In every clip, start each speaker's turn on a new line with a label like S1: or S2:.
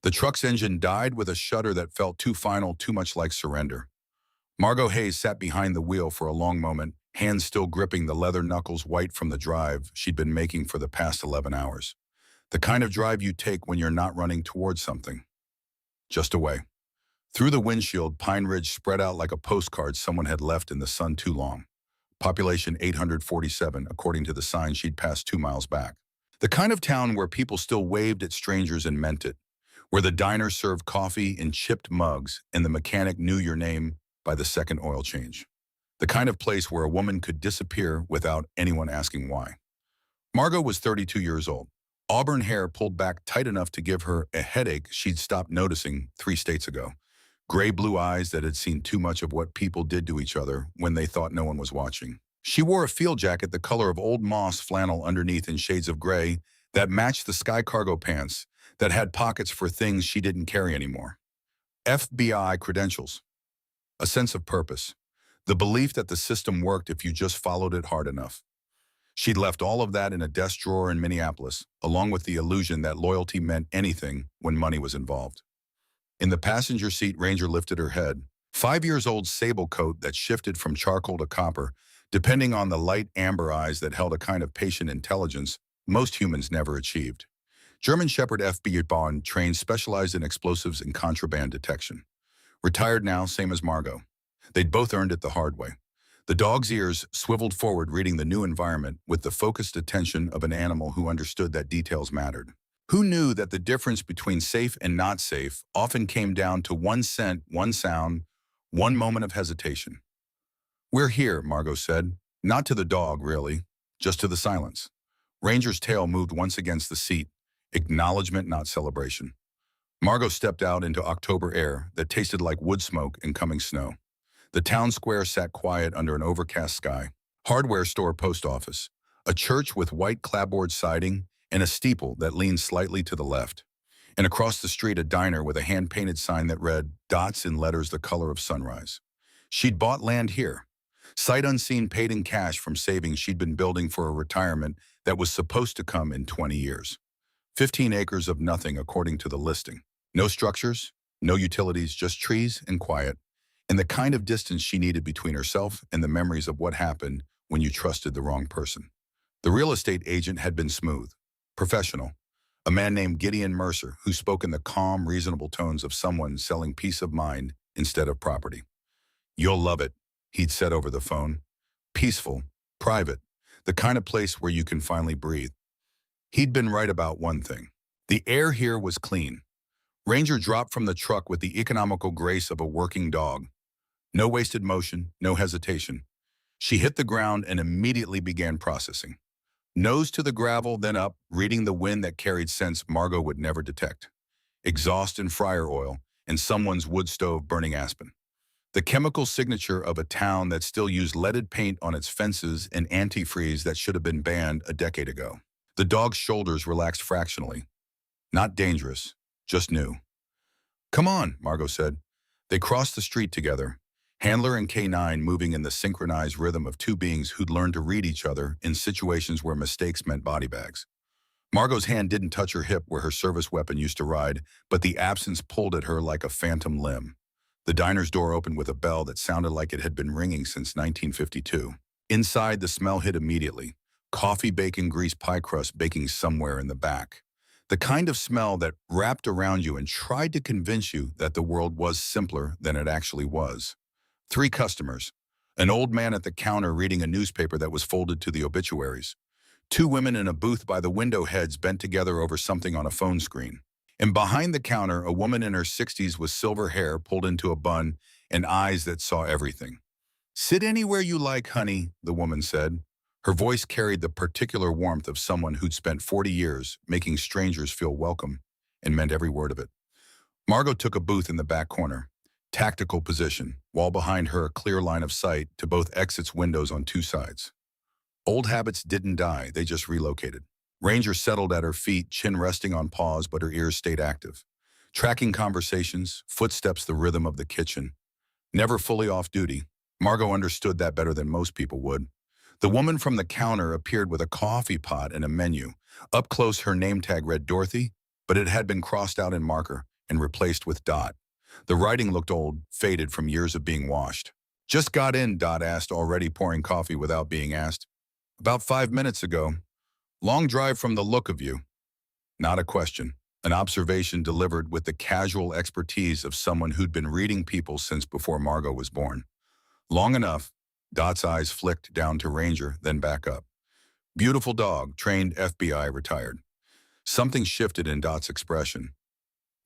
S1: The truck's engine died with a shudder that felt too final, too much like surrender. Margot Hayes sat behind the wheel for a long moment, hands still gripping the leather knuckles white from the drive she'd been making for the past 11 hours. The kind of drive you take when you're not running towards something, just away. Through the windshield, Pine Ridge spread out like a postcard someone had left in the sun too long. Population 847, according to the sign she'd passed 2 miles back. The kind of town where people still waved at strangers and meant it, where the diner served coffee in chipped mugs and the mechanic knew your name by the second oil change. The kind of place where a woman could disappear without anyone asking why. Margot was 32 years old. Auburn hair pulled back tight enough to give her a headache she'd stopped noticing 3 states ago. Gray-blue eyes that had seen too much of what people did to each other when they thought no one was watching. She wore a field jacket the color of old moss flannel underneath in shades of gray that matched the sky cargo pants that had pockets for things she didn't carry anymore. FBI credentials. A sense of purpose. The belief that the system worked if you just followed it hard enough. She'd left all of that in a desk drawer in Minneapolis, along with the illusion that loyalty meant anything when money was involved. In the passenger seat, Ranger lifted her head. 5 years old sable coat that shifted from charcoal to copper, depending on the light amber eyes that held a kind of patient intelligence most humans never achieved. German Shepherd FB Bond trained specialized in explosives and contraband detection. Retired now, same as Margot. They'd both earned it the hard way. The dog's ears swiveled forward, reading the new environment with the focused attention of an animal who understood that details mattered. Who knew that the difference between safe and not safe often came down to one scent, one sound, one moment of hesitation. "We're here," Margot said. Not to the dog, really, just to the silence. Ranger's tail moved once against the seat, acknowledgement, not celebration. Margot stepped out into October air that tasted like wood smoke and coming snow. The town square sat quiet under an overcast sky. Hardware store, post office, a church with white clapboard siding, and a steeple that leaned slightly to the left. And across the street, a diner with a hand-painted sign that read, dots in letters the color of sunrise. She'd bought land here. Sight unseen, paid in cash from savings she'd been building for a retirement that was supposed to come in 20 years. 15 acres of nothing according to the listing. No structures, no utilities, just trees and quiet, and the kind of distance she needed between herself and the memories of what happened when you trusted the wrong person. The real estate agent had been smooth, professional, a man named Gideon Mercer who spoke in the calm, reasonable tones of someone selling peace of mind instead of property. "You'll love it," he'd said over the phone. "Peaceful, private, the kind of place where you can finally breathe." He'd been right about one thing. The air here was clean. Ranger dropped from the truck with the economical grace of a working dog. No wasted motion, no hesitation. She hit the ground and immediately began processing. Nose to the gravel, then up, reading the wind that carried scents Margot would never detect. Exhaust and fryer oil, and someone's wood stove burning aspen. The chemical signature of a town that still used leaded paint on its fences and antifreeze that should have been banned a decade ago. The dog's shoulders relaxed fractionally. Not dangerous, just new. "Come on," Margot said. They crossed the street together, handler and K9 moving in the synchronized rhythm of two beings who'd learned to read each other in situations where mistakes meant body bags. Margot's hand didn't touch her hip where her service weapon used to ride, but the absence pulled at her like a phantom limb. The diner's door opened with a bell that sounded like it had been ringing since 1952. Inside, the smell hit immediately. Coffee, bacon, grease, pie crust baking somewhere in the back. The kind of smell that wrapped around you and tried to convince you that the world was simpler than it actually was. 3 customers. An old man at the counter reading a newspaper that was folded to the obituaries. 2 women in a booth by the window, heads bent together over something on a phone screen. And behind the counter, a woman in her 60s with silver hair pulled into a bun and eyes that saw everything. "Sit anywhere you like, honey," the woman said. Her voice carried the particular warmth of someone who'd spent 40 years making strangers feel welcome and meant every word of it. Margot took a booth in the back corner. Tactical position, wall behind her a clear line of sight to both exits, windows on 2 sides. Old habits didn't die, they just relocated. Ranger settled at her feet, chin resting on paws, but her ears stayed active. Tracking conversations, footsteps, the rhythm of the kitchen. Never fully off duty. Margot understood that better than most people would. The woman from the counter appeared with a coffee pot and a menu. Up close, her name tag read Dorothy, but it had been crossed out in marker, and replaced with Dot. The writing looked old, faded from years of being washed. Just got in, Dot asked, already pouring coffee without being asked. About 5 minutes ago. Long drive from the look of you. Not a question. An observation delivered with the casual expertise of someone who'd been reading people since before Margot was born. Long enough, Dot's eyes flicked down to Ranger, then back up. Beautiful dog, trained FBI, retired. Something shifted in Dot's expression.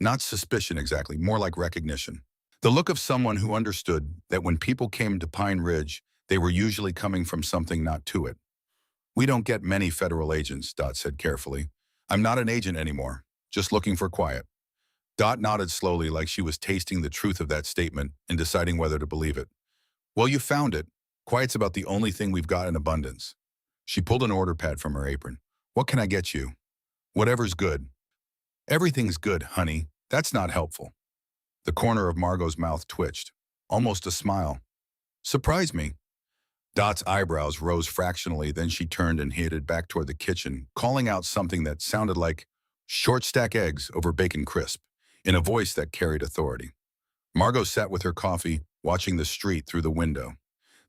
S1: Not suspicion exactly, more like recognition. The look of someone who understood that when people came to Pine Ridge, they were usually coming from something not to it. We don't get many federal agents, Dot said carefully. I'm not an agent anymore, just looking for quiet. Dot nodded slowly like she was tasting the truth of that statement and deciding whether to believe it. Well, you found it. Quiet's about the only thing we've got in abundance. She pulled an order pad from her apron. What can I get you? Whatever's good. Everything's good, honey. That's not helpful. The corner of Margot's mouth twitched. Almost a smile. Surprise me. Dot's eyebrows rose fractionally, then she turned and headed back toward the kitchen, calling out something that sounded like short stack eggs over bacon crisp, in a voice that carried authority. Margot sat with her coffee, watching the street through the window.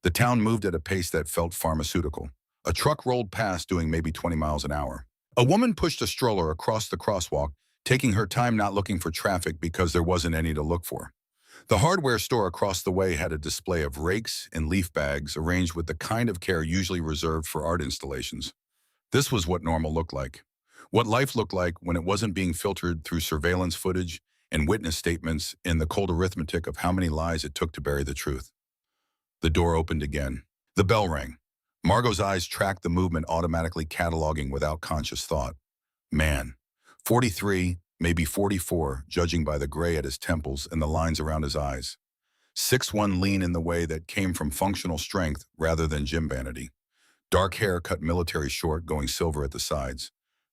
S1: The town moved at a pace that felt pharmaceutical. A truck rolled past doing maybe 20 miles an hour. A woman pushed a stroller across the crosswalk, taking her time not looking for traffic because there wasn't any to look for. The hardware store across the way had a display of rakes and leaf bags arranged with the kind of care usually reserved for art installations. This was what normal looked like. What life looked like when it wasn't being filtered through surveillance footage and witness statements in the cold arithmetic of how many lies it took to bury the truth. The door opened again. The bell rang. Margot's eyes tracked the movement, automatically cataloging without conscious thought. Man, 43, maybe 44, judging by the gray at his temples and the lines around his eyes. 6'1", lean in the way that came from functional strength rather than gym vanity. Dark hair cut military short, going silver at the sides.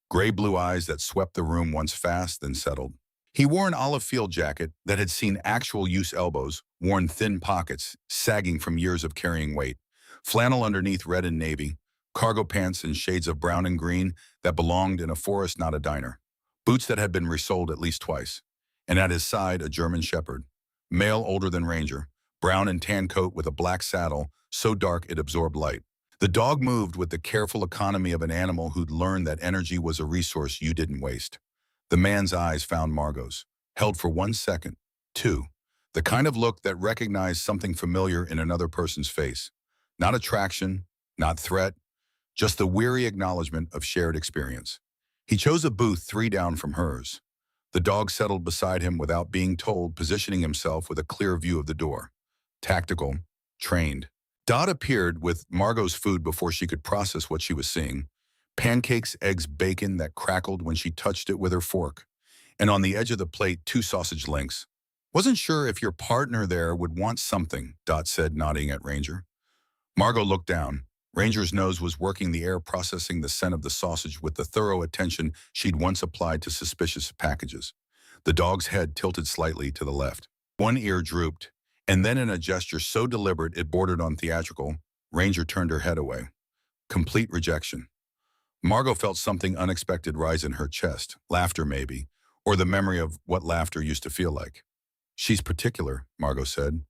S1: Gray-blue eyes that swept the room once fast, then settled. He wore an olive field jacket that had seen actual use elbows, worn thin pockets, sagging from years of carrying weight. Flannel underneath red and navy. Cargo pants in shades of brown and green that belonged in a forest, not a diner. Boots that had been resoled at least twice. And at his side, a German shepherd. Male older than Ranger. Brown and tan coat with a black saddle, so dark it absorbed light. The dog moved with the careful economy of an animal who'd learned that energy was a resource you didn't waste. The man's eyes found Margot's, held for 1 second, 2. The kind of look that recognized something familiar in another person's face. Not attraction, not threat, just the weary acknowledgement of shared experience. He chose a booth 3 down from hers. The dog settled beside him without being told, positioning himself with a clear view of the door. Tactical, trained. Dot appeared with Margot's food before she could process what she was seeing. Pancakes, eggs, bacon that crackled when she touched it with her fork. And on the edge of the plate, 2 sausage links. Wasn't sure if your partner there would want something, Dot said, nodding at Ranger. Margot looked down. Ranger's nose was working the air, processing the scent of the sausage with the thorough attention she'd once applied to suspicious packages. The dog's head tilted slightly to the left. One ear drooped, and then in a gesture so deliberate it bordered on theatrical, Ranger turned her head away. Complete rejection. Margot felt something unexpected rise in her chest, laughter maybe, or the memory of what laughter used to feel like. She's particular, Margot said.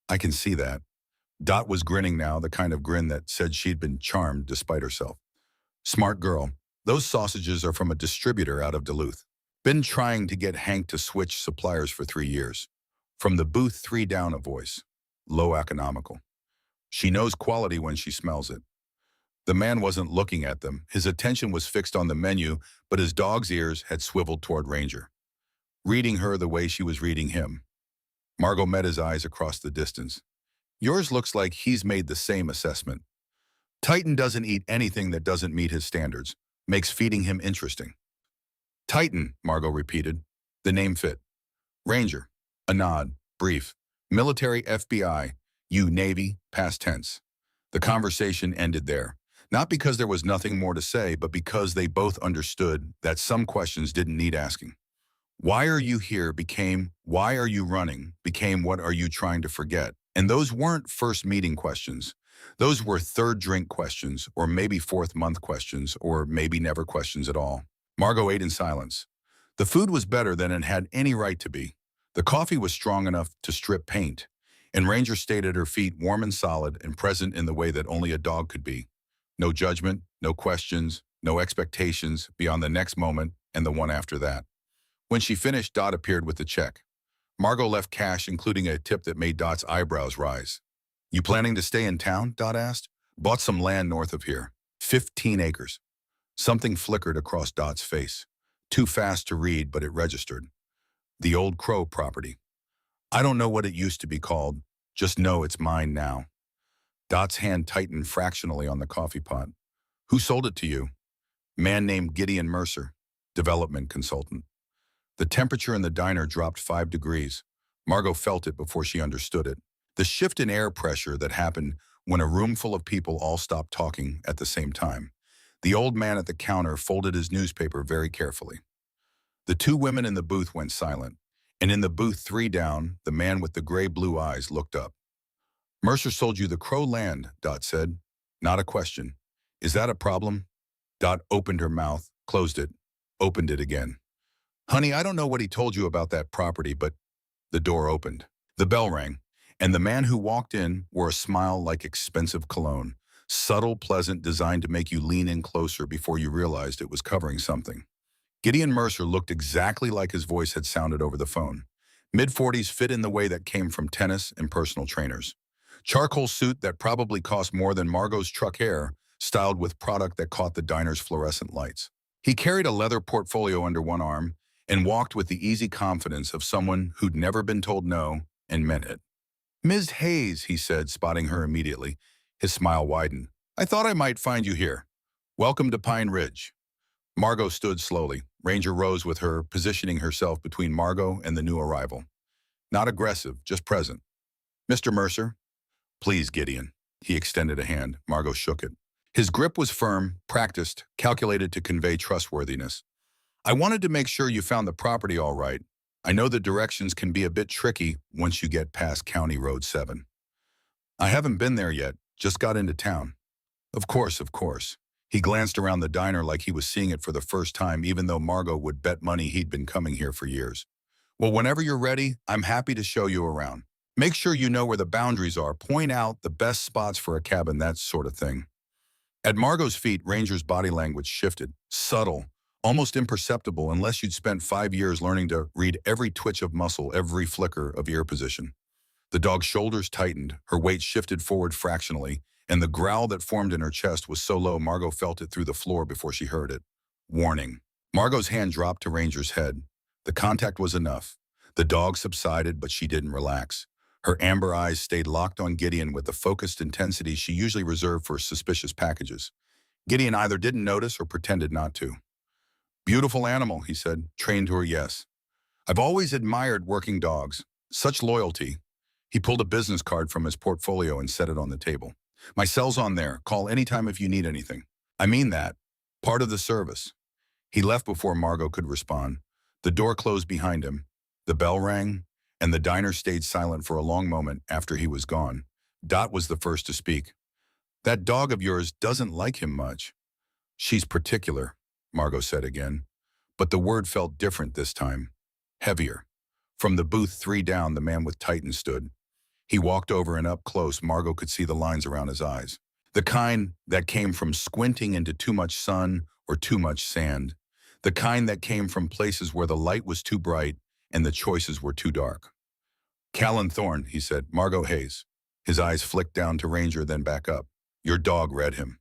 S1: I can see that. Dot was grinning now, the kind of grin that said she'd been charmed despite herself. Smart girl. Those sausages are from a distributor out of Duluth. Been trying to get Hank to switch suppliers for 3 years. From the booth 3 down, a voice. Low economical. She knows quality when she smells it. The man wasn't looking at them. His attention was fixed on the menu, but his dog's ears had swiveled toward Ranger. Reading her the way she was reading him. Margot met his eyes across the distance. Yours looks like he's made the same assessment. Titan doesn't eat anything that doesn't meet his standards. Makes feeding him interesting. Titan, Margot repeated. The name fit. Ranger. A nod. Brief. Military FBI. You Navy. Past tense. The conversation ended there. Not because there was nothing more to say, but because they both understood that some questions didn't need asking. Why are you here became, why are you running, became what are you trying to forget? And those weren't first meeting questions. Those were third drink questions, or maybe 4th month questions, or maybe never questions at all. Margot ate in silence. The food was better than it had any right to be. The coffee was strong enough to strip paint, and Ranger stayed at her feet warm and solid and present in the way that only a dog could be. No judgment, no questions, no expectations beyond the next moment and the one after that. When she finished, Dot appeared with the check. Margot left cash, including a tip that made Dot's eyebrows rise. "You planning to stay in town?" Dot asked. "Bought some land north of here. 15 acres. Something flickered across Dot's face. Too fast to read, but it registered. The old Crow property. "I don't know what it used to be called. Just know it's mine now." Dot's hand tightened fractionally on the coffee pot. "Who sold it to you?" "Man named Gideon Mercer, development consultant." The temperature in the diner dropped 5 degrees. Margot felt it before she understood it. The shift in air pressure that happened when a room full of people all stopped talking at the same time. The old man at the counter folded his newspaper very carefully. The two women in the booth went silent, and in the booth 3 down, the man with the gray-blue eyes looked up. "Mercer sold you the Crow land," Dot said. "Not a question. Is that a problem?" Dot opened her mouth, closed it, opened it again. "Honey, I don't know what he told you about that property, but—" The door opened. The bell rang, and the man who walked in wore a smile like expensive cologne, subtle, pleasant, designed to make you lean in closer before you realized it was covering something. Gideon Mercer looked exactly like his voice had sounded over the phone. Mid-40s, fit in the way that came from tennis and personal trainers. Charcoal suit that probably cost more than Margot's truck hair, styled with product that caught the diner's fluorescent lights. He carried a leather portfolio under one arm and walked with the easy confidence of someone who'd never been told no and meant it. "Ms. Hayes," he said, spotting her immediately. His smile widened. "I thought I might find you here. Welcome to Pine Ridge." Margot stood slowly. Ranger rose with her, positioning herself between Margot and the new arrival. Not aggressive, just present. "Mr. Mercer?" "Please, Gideon." He extended a hand. Margot shook it. His grip was firm, practiced, calculated to convey trustworthiness. "I wanted to make sure you found the property all right. I know the directions can be a bit tricky once you get past County Road 7. "I haven't been there yet, just got into town." Of course, of course." He glanced around the diner like he was seeing it for the first time, even though Margot would bet money he'd been coming here for years. "Well, whenever you're ready, I'm happy to show you around. Make sure you know where the boundaries are, point out the best spots for a cabin, that sort of thing." At Margot's feet, Ranger's body language shifted, subtle, almost imperceptible unless you'd spent 5 years learning to read every twitch of muscle, every flicker of ear position. The dog's shoulders tightened, her weight shifted forward fractionally, and the growl that formed in her chest was so low Margot felt it through the floor before she heard it. Warning. Margot's hand dropped to Ranger's head. The contact was enough. The dog subsided, but she didn't relax. Her amber eyes stayed locked on Gideon with the focused intensity she usually reserved for suspicious packages. Gideon either didn't notice or pretended not to. "Beautiful animal," he said, trained to her yes. "I've always admired working dogs. Such loyalty." He pulled a business card from his portfolio and set it on the table. "My cell's on there. Call anytime if you need anything." "I mean that. Part of the service." He left before Margot could respond. The door closed behind him. The bell rang, and the diner stayed silent for a long moment after he was gone. Dot was the first to speak. "That dog of yours doesn't like him much." "She's particular," Margot said again. But the word felt different this time. Heavier. From the booth 3 down, the man with Titan stood. He walked over, and up close, Margot could see the lines around his eyes. The kind that came from squinting into too much sun or too much sand. The kind that came from places where the light was too bright and the choices were too dark. "Callan Thorne," he said. "Margot Hayes." His eyes flicked down to Ranger, then back up. "Your dog read him."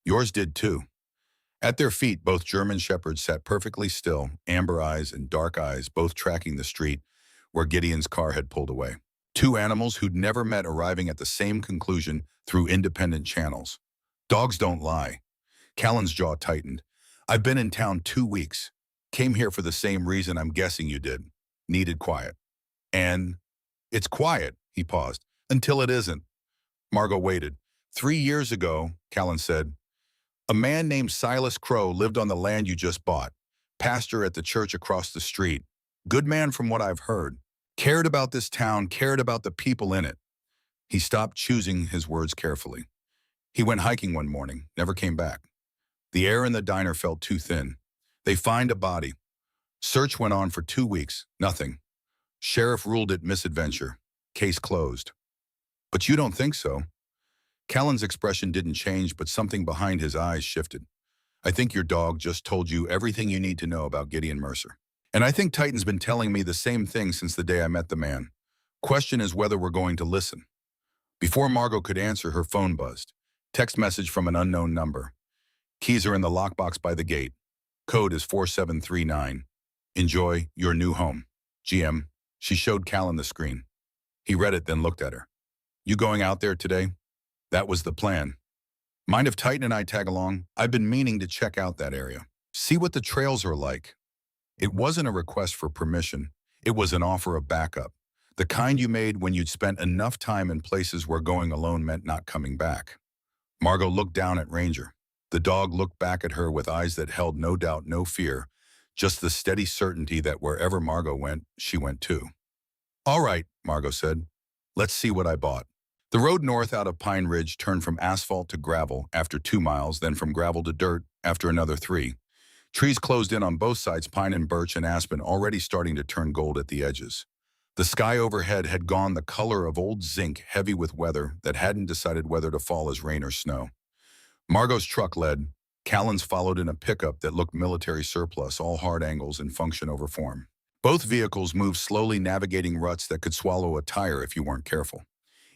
S1: "Yours did too." At their feet, both German shepherds sat perfectly still, amber eyes and dark eyes, both tracking the street where Gideon's car had pulled away. Two animals who'd never met arriving at the same conclusion through independent channels. "Dogs don't lie." Callan's jaw tightened. "I've been in town 2 weeks. Came here for the same reason I'm guessing you did. Needed quiet." "And it's quiet," he paused, "until it isn't." Margot waited. 3 years ago," Callan said, "a man named Silas Crow lived on the land you just bought. Pastor at the church across the street. Good man from what I've heard. Cared about this town, cared about the people in it." He stopped, choosing his words carefully. "He went hiking one morning, never came back. The air in the diner felt too thin. They find a body. Search went on for 2 weeks. Nothing. Sheriff ruled it misadventure. Case closed. But you don't think so? Callan's expression didn't change, but something behind his eyes shifted. I think your dog just told you everything you need to know about Gideon Mercer. And I think Titan's been telling me the same thing since the day I met the man. Question is whether we're going to listen. Before Margot could answer, her phone buzzed. Text message from an unknown number. Keys are in the lockbox by the gate. Code is 4739. Enjoy your new home. GM. She showed Callan the screen. He read it, then looked at her. You going out there today? That was the plan. Mind if Titan and I tag along? I've been meaning to check out that area. See what the trails are like. It wasn't a request for permission. It was an offer of backup. The kind you made when you'd spent enough time in places where going alone meant not coming back. Margot looked down at Ranger. The dog looked back at her with eyes that held no doubt, no fear, just the steady certainty that wherever Margot went, she went too. All right, Margot said. Let's see what I bought. The road north out of Pine Ridge turned from asphalt to gravel after 2 miles, then from gravel to dirt after another 3. Trees closed in on both sides, pine and birch and aspen already starting to turn gold at the edges. The sky overhead had gone the color of old zinc, heavy with weather that hadn't decided whether to fall as rain or snow. Margot's truck led. Callan's followed in a pickup that looked military surplus, all hard angles and function over form. Both vehicles moved slowly, navigating ruts that could swallow a tire if you weren't careful.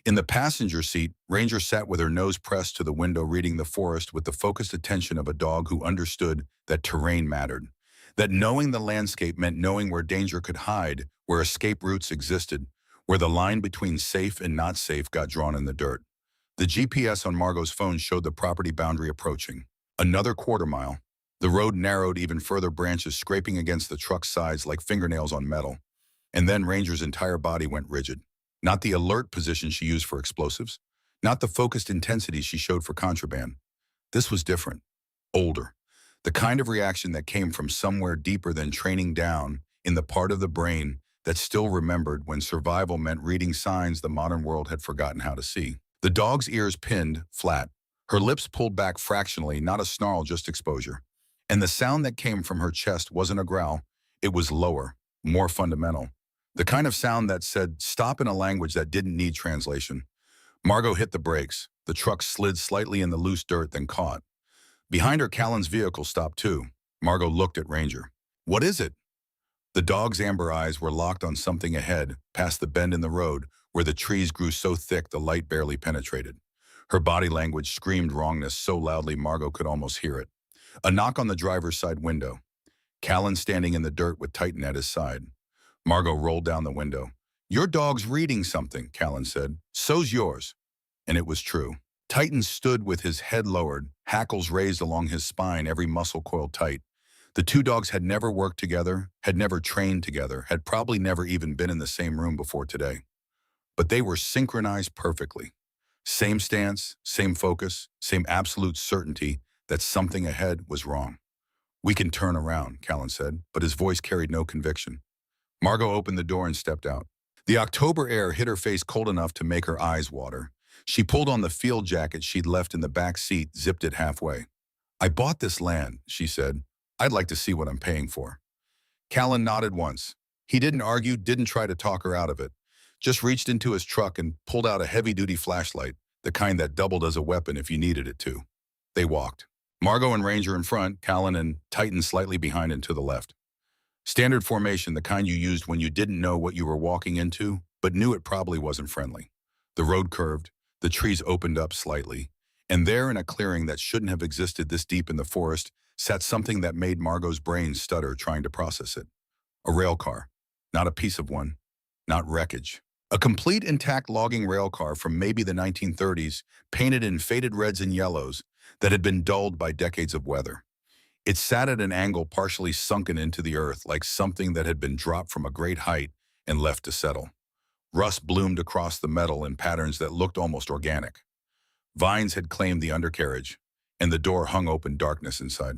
S1: In the passenger seat, Ranger sat with her nose pressed to the window, reading the forest with the focused attention of a dog who understood that terrain mattered, that knowing the landscape meant knowing where danger could hide, where escape routes existed, where the line between safe and not safe got drawn in the dirt. The GPS on Margot's phone showed the property boundary approaching. Another quarter-mile. The road narrowed, even further branches scraping against the truck's sides like fingernails on metal. And then Ranger's entire body went rigid. Not the alert position she used for explosives, not the focused intensity she showed for contraband. This was different, older. The kind of reaction that came from somewhere deeper than training down in the part of the brain that still remembered when survival meant reading signs the modern world had forgotten how to see. The dog's ears pinned, flat. Her lips pulled back fractionally, not a snarl, just exposure. And the sound that came from her chest wasn't a growl. It was lower, more fundamental. The kind of sound that said, stop, in a language that didn't need translation. Margot hit the brakes. The truck slid slightly in the loose dirt, then caught. Behind her, Callan's vehicle stopped too. Margot looked at Ranger. What is it? The dog's amber eyes were locked on something ahead, past the bend in the road, where the trees grew so thick the light barely penetrated. Her body language screamed wrongness so loudly Margot could almost hear it. A knock on the driver's side window. Callan standing in the dirt with Titan at his side. Margot rolled down the window. Your dog's reading something, Callan said. So's yours. And it was true. Titan stood with his head lowered, hackles raised along his spine, every muscle coiled tight. The two dogs had never worked together, had never trained together, had probably never even been in the same room before today. But they were synchronized perfectly. Same stance, same focus, same absolute certainty that something ahead was wrong. We can turn around, Callan said, but his voice carried no conviction. Margot opened the door and stepped out. The October air hit her face cold enough to make her eyes water. She pulled on the field jacket she'd left in the back seat, zipped it halfway. I bought this land, she said. I'd like to see what I'm paying for. Callan nodded once. He didn't argue, didn't try to talk her out of it. Just reached into his truck and pulled out a heavy-duty flashlight, the kind that doubled as a weapon if you needed it to. They walked. Margot and Ranger in front, Callan and Titan slightly behind and to the left. Standard formation, the kind you used when you didn't know what you were walking into, but knew it probably wasn't friendly. The road curved, the trees opened up slightly, and there in a clearing that shouldn't have existed this deep in the forest sat something that made Margot's brain stutter trying to process it. A rail car. Not a piece of one. Not wreckage. A complete intact logging rail car from maybe the 1930s, painted in faded reds and yellows that had been dulled by decades of weather. It sat at an angle partially sunken into the earth like something that had been dropped from a great height and left to settle. Rust bloomed across the metal in patterns that looked almost organic. Vines had claimed the undercarriage, and the door hung open, darkness inside.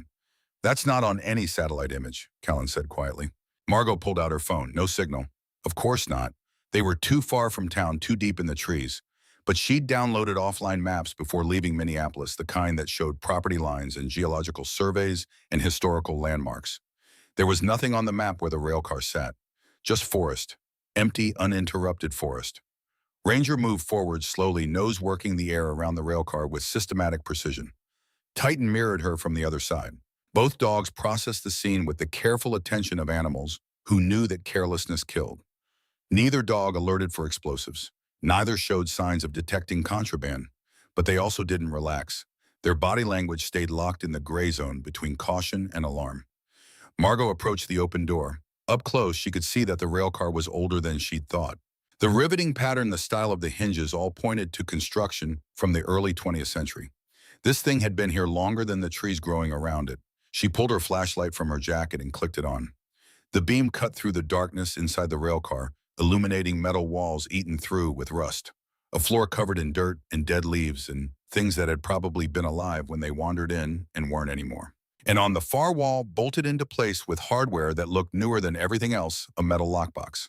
S1: That's not on any satellite image, Callan said quietly. Margot pulled out her phone. No signal. Of course not. They were too far from town, too deep in the trees. But she'd downloaded offline maps before leaving Minneapolis, the kind that showed property lines and geological surveys and historical landmarks. There was nothing on the map where the railcar sat. Just forest. Empty, uninterrupted forest. Ranger moved forward slowly, nose working the air around the railcar with systematic precision. Titan mirrored her from the other side. Both dogs processed the scene with the careful attention of animals who knew that carelessness killed. Neither dog alerted for explosives. Neither showed signs of detecting contraband. But they also didn't relax. Their body language stayed locked in the gray zone between caution and alarm. Margot approached the open door. Up close, she could see that the railcar was older than she'd thought. The riveting pattern, the style of the hinges all pointed to construction from the early 20th century. This thing had been here longer than the trees growing around it. She pulled her flashlight from her jacket and clicked it on. The beam cut through the darkness inside the railcar, illuminating metal walls eaten through with rust. A floor covered in dirt and dead leaves and things that had probably been alive when they wandered in and weren't anymore. And on the far wall, bolted into place with hardware that looked newer than everything else, a metal lockbox.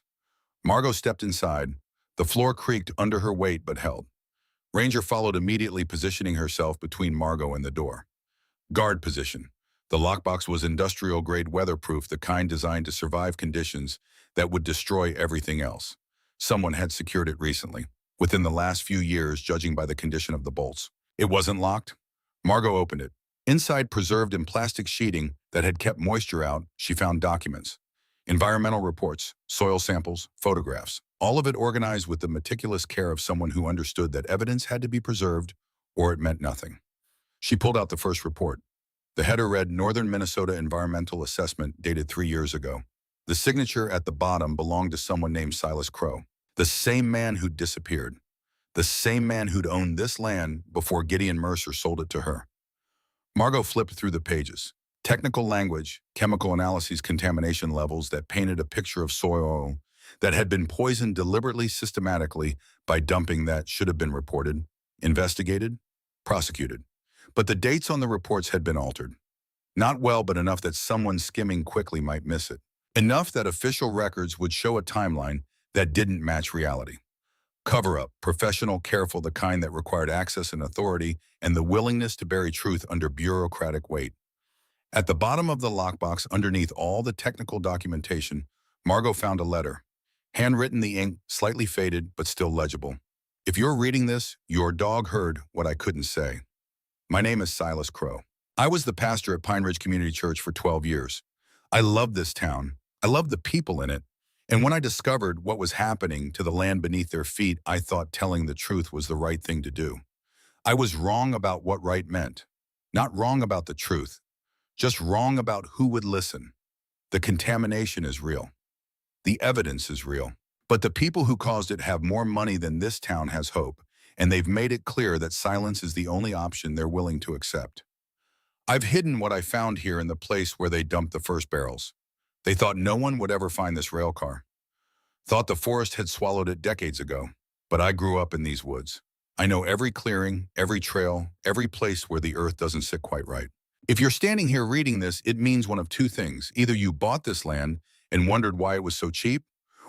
S1: Margot stepped inside. The floor creaked under her weight but held. Ranger followed immediately, positioning herself between Margot and the door. Guard position. The lockbox was industrial-grade weatherproof, the kind designed to survive conditions that would destroy everything else. Someone had secured it recently, within the last few years, judging by the condition of the bolts. It wasn't locked. Margot opened it. Inside, preserved in plastic sheeting that had kept moisture out, she found documents. Environmental reports, soil samples, photographs, all of it organized with the meticulous care of someone who understood that evidence had to be preserved or it meant nothing. She pulled out the first report. The header read Northern Minnesota Environmental Assessment, dated 3 years ago. The signature at the bottom belonged to someone named Silas Crow, the same man who'd disappeared, the same man who'd owned this land before Gideon Mercer sold it to her. Margot flipped through the pages. Technical language, chemical analyses, contamination levels that painted a picture of soil that had been poisoned deliberately, systematically, by dumping that should have been reported, investigated, prosecuted. But the dates on the reports had been altered. Not well, but enough that someone skimming quickly might miss it. Enough that official records would show a timeline that didn't match reality. Cover-up, professional, careful, the kind that required access and authority and the willingness to bury truth under bureaucratic weight. At the bottom of the lockbox, underneath all the technical documentation, Margot found a letter. Handwritten, the ink slightly faded, but still legible. If you're reading this, your dog heard what I couldn't say. My name is Silas Crow. I was the pastor at Pine Ridge Community Church for 12 years. I loved this town. I loved the people in it. And when I discovered what was happening to the land beneath their feet, I thought telling the truth was the right thing to do. I was wrong about what right meant. Not wrong about the truth. Just wrong about who would listen. The contamination is real. The evidence is real. But the people who caused it have more money than this town has hope, and they've made it clear that silence is the only option they're willing to accept. I've hidden what I found here in the place where they dumped the first barrels. They thought no one would ever find this rail car. Thought the forest had swallowed it decades ago. But I grew up in these woods. I know every clearing, every trail, every place where the earth doesn't sit quite right. If you're standing here reading this, it means one of two things. Either you bought this land and wondered why it was so cheap,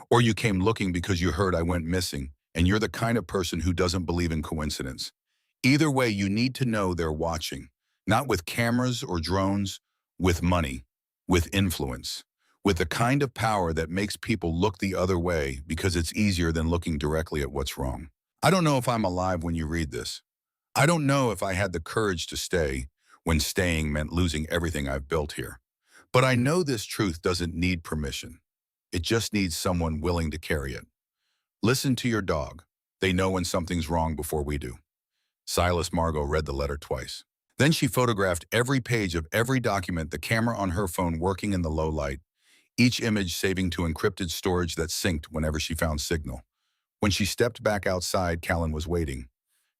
S1: or you came looking because you heard I went missing, and you're the kind of person who doesn't believe in coincidence. Either way, you need to know they're watching, not with cameras or drones, with money, with influence, with the kind of power that makes people look the other way because it's easier than looking directly at what's wrong. I don't know if I'm alive when you read this. I don't know if I had the courage to stay when staying meant losing everything I've built here. But I know this truth doesn't need permission. It just needs someone willing to carry it. Listen to your dog. They know when something's wrong before we do. Silas. Margot read the letter twice. Then she photographed every page of every document, the camera on her phone working in the low light, each image saving to encrypted storage that synced whenever she found signal. When she stepped back outside, Callan was waiting.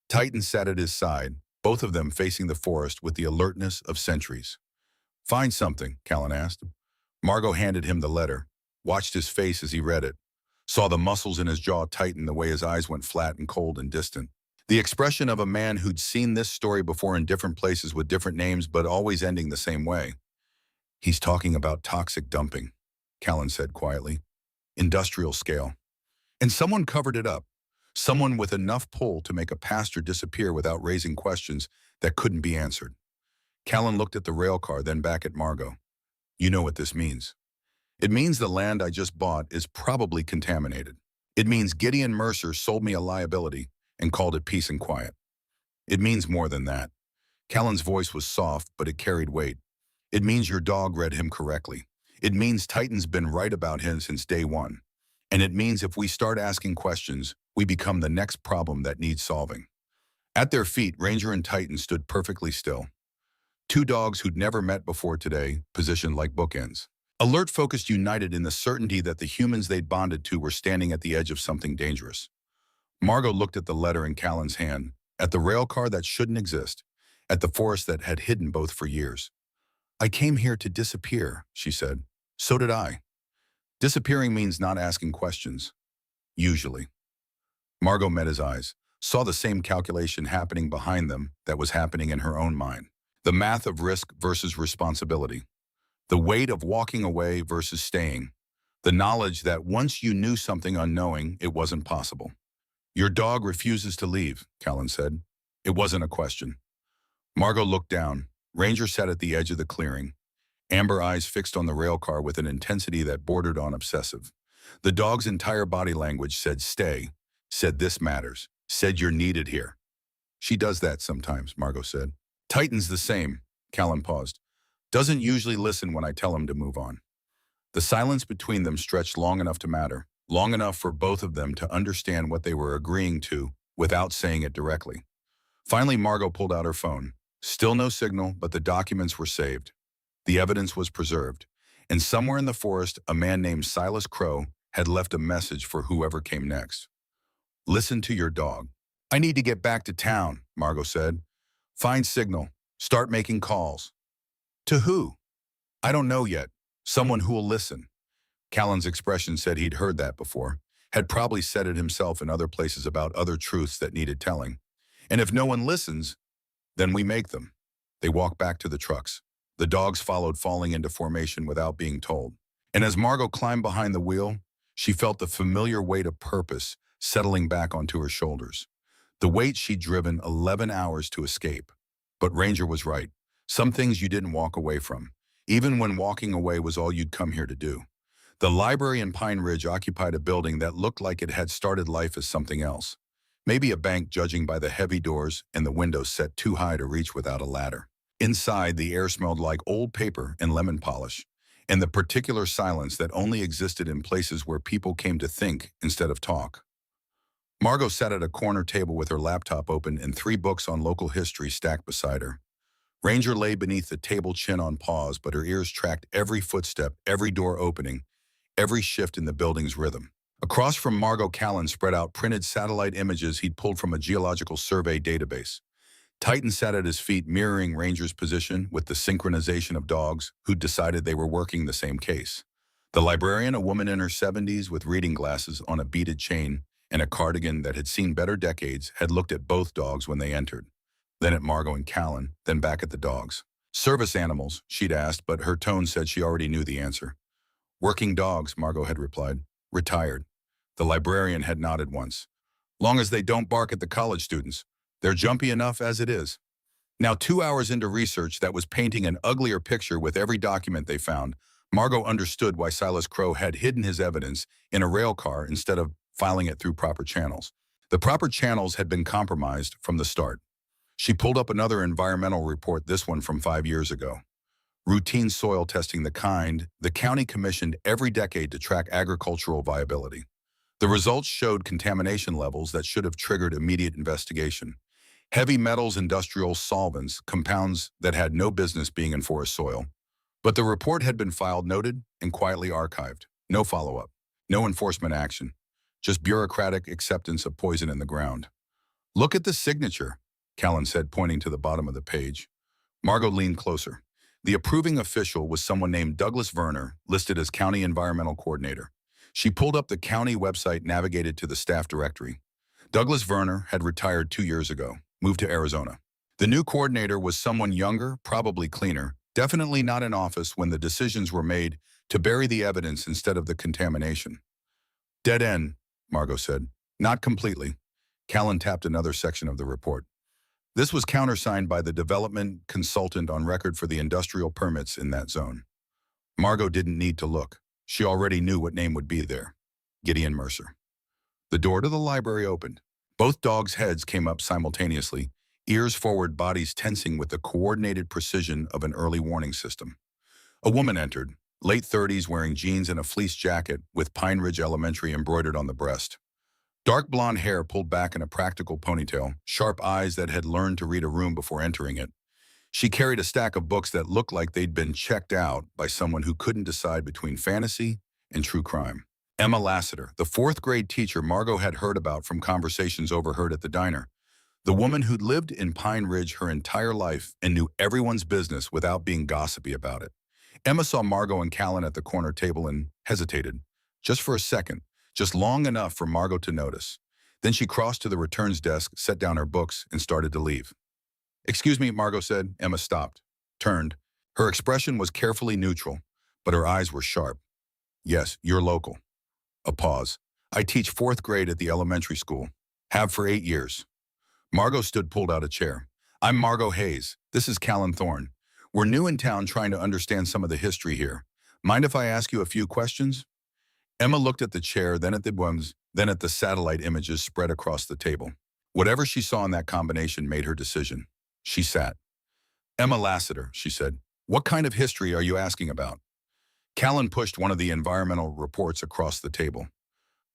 S1: Titan sat at his side, both of them facing the forest with the alertness of centuries. "Find something?" Callan asked. Margot handed him the letter, watched his face as he read it, saw the muscles in his jaw tighten, the way his eyes went flat and cold and distant. The expression of a man who'd seen this story before in different places with different names, but always ending the same way. "He's talking about toxic dumping," Callan said quietly. "Industrial scale. And someone covered it up. Someone with enough pull to make a pastor disappear without raising questions that couldn't be answered." Callan looked at the rail car, then back at Margot. You know what this means. It means the land I just bought is probably contaminated. It means Gideon Mercer sold me a liability and called it peace and quiet. It means more than that. Callan's voice was soft, but it carried weight. It means your dog read him correctly. It means Titan's been right about him since day one. And it means if we start asking questions, we become the next problem that needs solving. At their feet, Ranger and Titan stood perfectly still. Two dogs who'd never met before today, positioned like bookends. Alert, focused, united in the certainty that the humans they'd bonded to were standing at the edge of something dangerous. Margot looked at the letter in Callan's hand, at the rail car that shouldn't exist, at the forest that had hidden both for years. I came here to disappear, she said. So did I. Disappearing means not asking questions. Usually. Margot met his eyes, saw the same calculation happening behind them that was happening in her own mind. The math of risk versus responsibility. The weight of walking away versus staying. The knowledge that once you knew something unknowing, it wasn't possible. Your dog refuses to leave, Callan said. It wasn't a question. Margot looked down. Ranger sat at the edge of the clearing, amber eyes fixed on the rail car with an intensity that bordered on obsessive. The dog's entire body language said stay, said this matters, said you're needed here. She does that sometimes, Margot said. Titan's the same, Callan paused. Doesn't usually listen when I tell him to move on. The silence between them stretched long enough to matter, long enough for both of them to understand what they were agreeing to without saying it directly. Finally, Margot pulled out her phone. Still no signal, but the documents were saved. The evidence was preserved. And somewhere in the forest, a man named Silas Crow had left a message for whoever came next. Listen to your dog. I need to get back to town, Margot said. Find signal. Start making calls. To who? I don't know yet. Someone who'll listen. Callan's expression said he'd heard that before, had probably said it himself in other places about other truths that needed telling. And if no one listens, then we make them. They walked back to the trucks. The dogs followed, falling into formation without being told. And as Margot climbed behind the wheel, she felt the familiar weight of purpose settling back onto her shoulders. The weight she'd driven 11 hours to escape. But Ranger was right. Some things you didn't walk away from, even when walking away was all you'd come here to do. The library in Pine Ridge occupied a building that looked like it had started life as something else. Maybe a bank, judging by the heavy doors and the windows set too high to reach without a ladder. Inside, the air smelled like old paper and lemon polish, and the particular silence that only existed in places where people came to think instead of talk. Margot sat at a corner table with her laptop open and 3 books on local history stacked beside her. Ranger lay beneath the table, chin on pause, but her ears tracked every footstep, every door opening, every shift in the building's rhythm. Across from Margot, Callan spread out printed satellite images he'd pulled from a geological survey database. Titan sat at his feet, mirroring Ranger's position with the synchronization of dogs who'd decided they were working the same case. The librarian, a woman in her 70s with reading glasses on a beaded chain and a cardigan that had seen better decades, had looked at both dogs when they entered. Then at Margot and Callan, then back at the dogs. Service animals, she'd asked, but her tone said she already knew the answer. Working dogs, Margot had replied. Retired. The librarian had nodded once. Long as they don't bark at the college students. They're jumpy enough as it is. Now, 2 hours into research that was painting an uglier picture with every document they found, Margot understood why Silas Crow had hidden his evidence in a rail car instead of filing it through proper channels. The proper channels had been compromised from the start. She pulled up another environmental report, this one from 5 years ago. Routine soil testing, the kind the county commissioned every decade to track agricultural viability. The results showed contamination levels that should have triggered immediate investigation. Heavy metals, industrial solvents, compounds that had no business being in forest soil. But the report had been filed, noted, and quietly archived. No follow-up, no enforcement action, just bureaucratic acceptance of poison in the ground. Look at the signature, Callan said, pointing to the bottom of the page. Margot leaned closer. The approving official was someone named Douglas Werner, listed as County Environmental Coordinator. She pulled up the county website, navigated to the staff directory. Douglas Werner had retired 2 years ago, moved to Arizona. The new coordinator was someone younger, probably cleaner, definitely not in office when the decisions were made to bury the evidence instead of the contamination. Dead end, Margot said. Not completely. Callan tapped another section of the report. This was countersigned by the development consultant on record for the industrial permits in that zone. Margot didn't need to look. She already knew what name would be there. Gideon Mercer. The door to the library opened. Both dogs' heads came up simultaneously, ears forward, bodies tensing with the coordinated precision of an early warning system. A woman entered, late 30s, wearing jeans and a fleece jacket with Pine Ridge Elementary embroidered on the breast. Dark blonde hair pulled back in a practical ponytail, sharp eyes that had learned to read a room before entering it. She carried a stack of books that looked like they'd been checked out by someone who couldn't decide between fantasy and true crime. Emma Lassiter, the fourth-grade teacher Margot had heard about from conversations overheard at the diner. The woman who'd lived in Pine Ridge her entire life and knew everyone's business without being gossipy about it. Emma saw Margot and Callan at the corner table and hesitated. Just for a second, just long enough for Margot to notice. Then she crossed to the returns desk, set down her books, and started to leave. "Excuse me," Margot said. Emma stopped, turned. Her expression was carefully neutral, but her eyes were sharp. "Yes, you're local." A pause. "I teach fourth grade at the elementary school. Have for 8 years. Margot pulled out a chair. "I'm Margot Hayes. This is Callan Thorne. We're new in town trying to understand some of the history here. Mind if I ask you a few questions?" Emma looked at the chair, then at the ones, then at the satellite images spread across the table. Whatever she saw in that combination made her decision. She sat. "Emma Lassiter," she said. "What kind of history are you asking about?" Callan pushed one of the environmental reports across the table.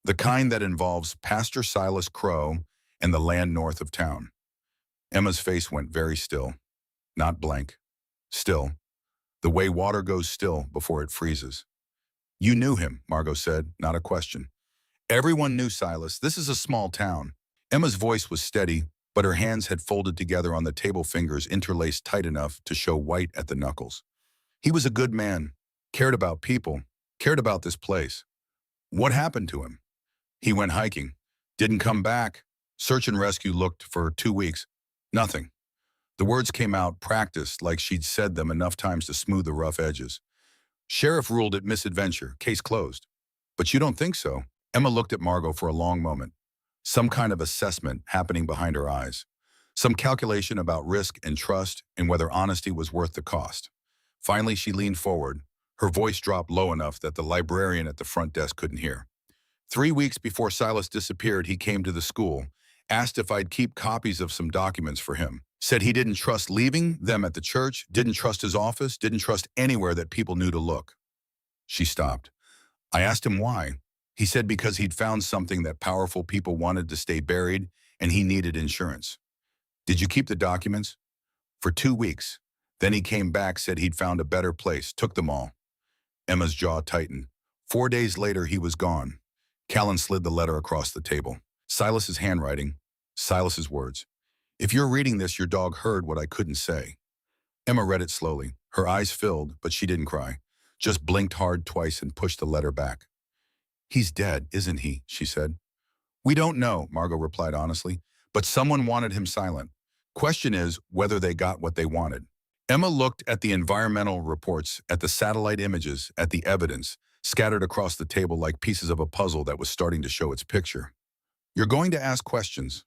S1: "The kind that involves Pastor Silas Crow and the land north of town." Emma's face went very still. Not blank. Still. The way water goes still before it freezes. "You knew him," Margot said, not a question. "Everyone knew Silas. This is a small town." Emma's voice was steady, but her hands had folded together on the table, fingers interlaced tight enough to show white at the knuckles. "He was a good man, cared about people, cared about this place." "What happened to him?" "He went hiking. Didn't come back. Search and rescue looked for 2 weeks. Nothing." The words came out practiced, like she'd said them enough times to smooth the rough edges. "Sheriff ruled it misadventure, case closed." "But you don't think so?" Emma looked at Margot for a long moment. Some kind of assessment happening behind her eyes. Some calculation about risk and trust and whether honesty was worth the cost. Finally, she leaned forward. Her voice dropped low enough that the librarian at the front desk couldn't hear. 3 weeks before Silas disappeared, he came to the school, asked if I'd keep copies of some documents for him. Said he didn't trust leaving them at the church, didn't trust his office, didn't trust anywhere that people knew to look. She stopped. I asked him why. He said because he'd found something that powerful people wanted to stay buried and he needed insurance. "Did you keep the documents?" "For 2 weeks. Then he came back, said he'd found a better place, took them all." Emma's jaw tightened. 4 days later, he was gone. Callan slid the letter across the table. Silas's handwriting, Silas's words. "If you're reading this, your dog heard what I couldn't say." Emma read it slowly. Her eyes filled, but she didn't cry. Just blinked hard twice and pushed the letter back. "He's dead, isn't he?" she said. "We don't know," Margot replied honestly, "but someone wanted him silent. Question is whether they got what they wanted." Emma looked at the environmental reports, at the satellite images, at the evidence, scattered across the table like pieces of a puzzle that was starting to show its picture. "You're going to ask questions."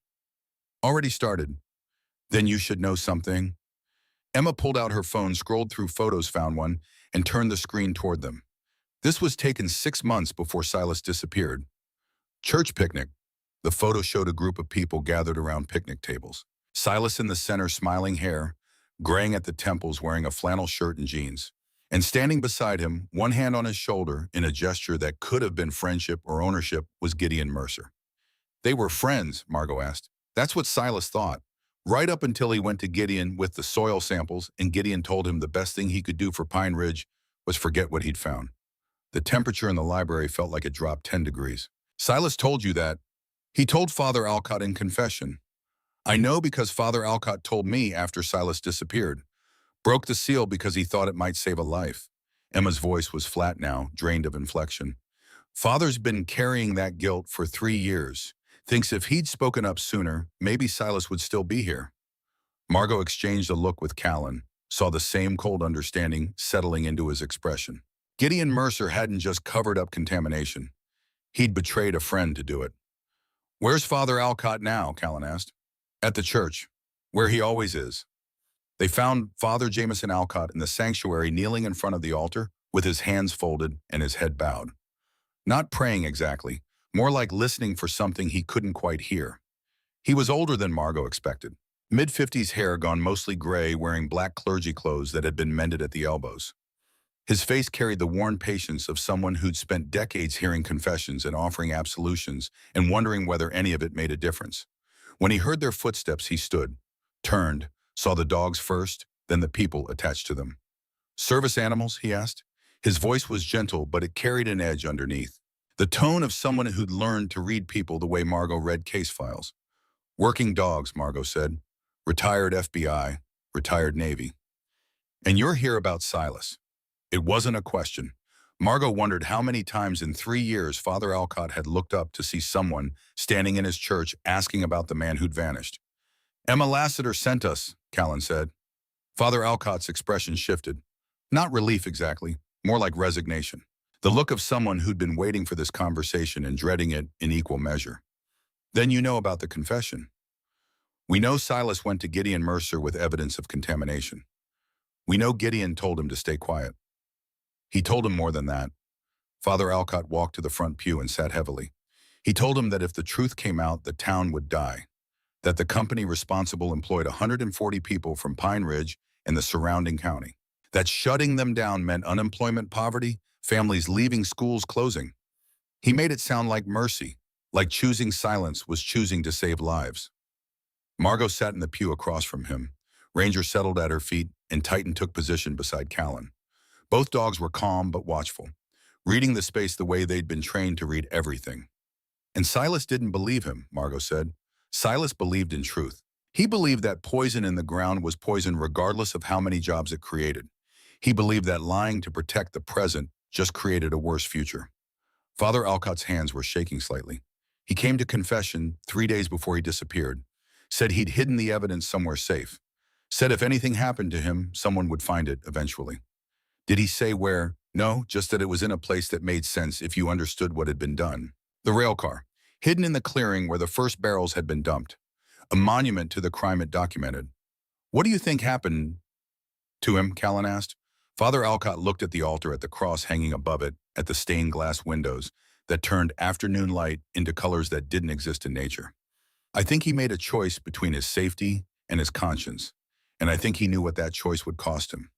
S1: "Already started." "Then you should know something." Emma pulled out her phone, scrolled through photos, found one, and turned the screen toward them. This was taken 6 months before Silas disappeared. Church picnic. The photo showed a group of people gathered around picnic tables. Silas in the center, smiling hair, graying at the temples, wearing a flannel shirt and jeans. And standing beside him, one hand on his shoulder, in a gesture that could have been friendship or ownership, was Gideon Mercer. They were friends, Margot asked. That's what Silas thought. Right up until he went to Gideon with the soil samples, and Gideon told him the best thing he could do for Pine Ridge was forget what he'd found. The temperature in the library felt like it dropped 10 degrees. "Silas told you that." "He told Father Alcott in confession." "I know because Father Alcott told me after Silas disappeared. Broke the seal because he thought it might save a life." Emma's voice was flat now, drained of inflection. "Father's been carrying that guilt for 3 years. Thinks if he'd spoken up sooner, maybe Silas would still be here." Margot exchanged a look with Callan, saw the same cold understanding settling into his expression. Gideon Mercer hadn't just covered up contamination. He'd betrayed a friend to do it. "Where's Father Alcott now?" Callan asked. "At the church, where he always is." They found Father Jameson Alcott in the sanctuary, kneeling in front of the altar, with his hands folded and his head bowed. Not praying exactly, more like listening for something he couldn't quite hear. He was older than Margot expected. Mid-50s hair gone mostly gray, wearing black clergy clothes that had been mended at the elbows. His face carried the worn patience of someone who'd spent decades hearing confessions and offering absolutions and wondering whether any of it made a difference. When he heard their footsteps, he stood, turned, saw the dogs first, then the people attached to them. "Service animals?" he asked. His voice was gentle, but it carried an edge underneath. The tone of someone who'd learned to read people the way Margot read case files. "Working dogs," Margot said. "Retired FBI, retired Navy. And you're here about Silas." It wasn't a question. Margot wondered how many times in 3 years Father Alcott had looked up to see someone standing in his church asking about the man who'd vanished. "Emma Lassiter sent us," Callan said. Father Alcott's expression shifted. Not relief exactly, more like resignation. The look of someone who'd been waiting for this conversation and dreading it in equal measure. "Then you know about the confession." "We know Silas went to Gideon Mercer with evidence of contamination. We know Gideon told him to stay quiet." "He told him more than that." Father Alcott walked to the front pew and sat heavily. "He told him that if the truth came out, the town would die. That the company responsible employed 140 people from Pine Ridge and the surrounding county. That shutting them down meant unemployment, poverty, families leaving, schools closing. He made it sound like mercy, like choosing silence was choosing to save lives." Margot sat in the pew across from him. Ranger settled at her feet, and Titan took position beside Callan. Both dogs were calm but watchful, reading the space the way they'd been trained to read everything. "And Silas didn't believe him," Margot said. "Silas believed in truth. He believed that poison in the ground was poison regardless of how many jobs it created. He believed that lying to protect the present just created a worse future." Father Alcott's hands were shaking slightly. "He came to confession 3 days before he disappeared. Said he'd hidden the evidence somewhere safe. Said if anything happened to him, someone would find it eventually." "Did he say where?" "No, just that it was in a place that made sense if you understood what had been done. The rail car, hidden in the clearing where the first barrels had been dumped. A monument to the crime it documented." "What do you think happened to him?" Callan asked. Father Alcott looked at the altar, at the cross hanging above it, at the stained glass windows that turned afternoon light into colors that didn't exist in nature. "I think he made a choice between his safety and his conscience, and I think he knew what that choice would cost him."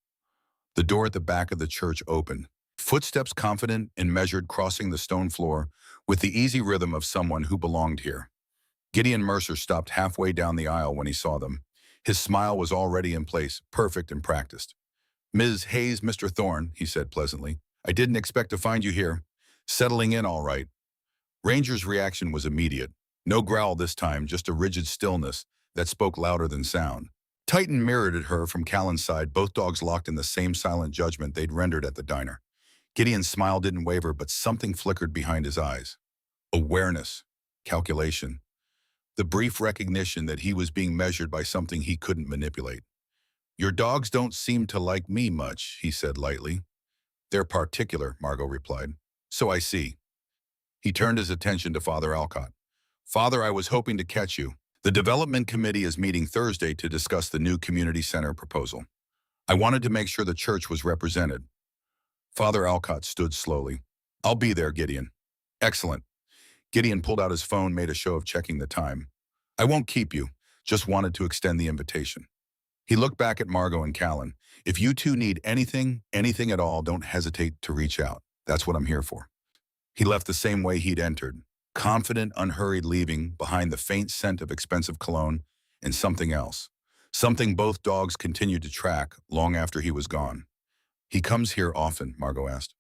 S1: The door at the back of the church opened. Footsteps confident and measured crossing the stone floor with the easy rhythm of someone who belonged here. Gideon Mercer stopped halfway down the aisle when he saw them. His smile was already in place, perfect and practiced. "Ms. Hayes, Mr. Thorne," he said pleasantly. "I didn't expect to find you here. Settling in all right." Ranger's reaction was immediate. No growl this time, just a rigid stillness that spoke louder than sound. Titan mirrored at her from Callan's side, both dogs locked in the same silent judgment they'd rendered at the diner. Gideon's smile didn't waver, but something flickered behind his eyes. Awareness. Calculation. The brief recognition that he was being measured by something he couldn't manipulate. "Your dogs don't seem to like me much," he said lightly. "They're particular," Margot replied. "So I see." He turned his attention to Father Alcott. "Father, I was hoping to catch you. The development committee is meeting Thursday to discuss the new community center proposal. I wanted to make sure the church was represented." Father Alcott stood slowly. "I'll be there, Gideon." "Excellent." Gideon pulled out his phone, made a show of checking the time. "I won't keep you. Just wanted to extend the invitation." He looked back at Margot and Callan. "If you two need anything, anything at all, don't hesitate to reach out. That's what I'm here for." He left the same way he'd entered. Confident, unhurried, leaving behind the faint scent of expensive cologne and something else. Something both dogs continued to track long after he was gone. "He comes here often?" Margot asked.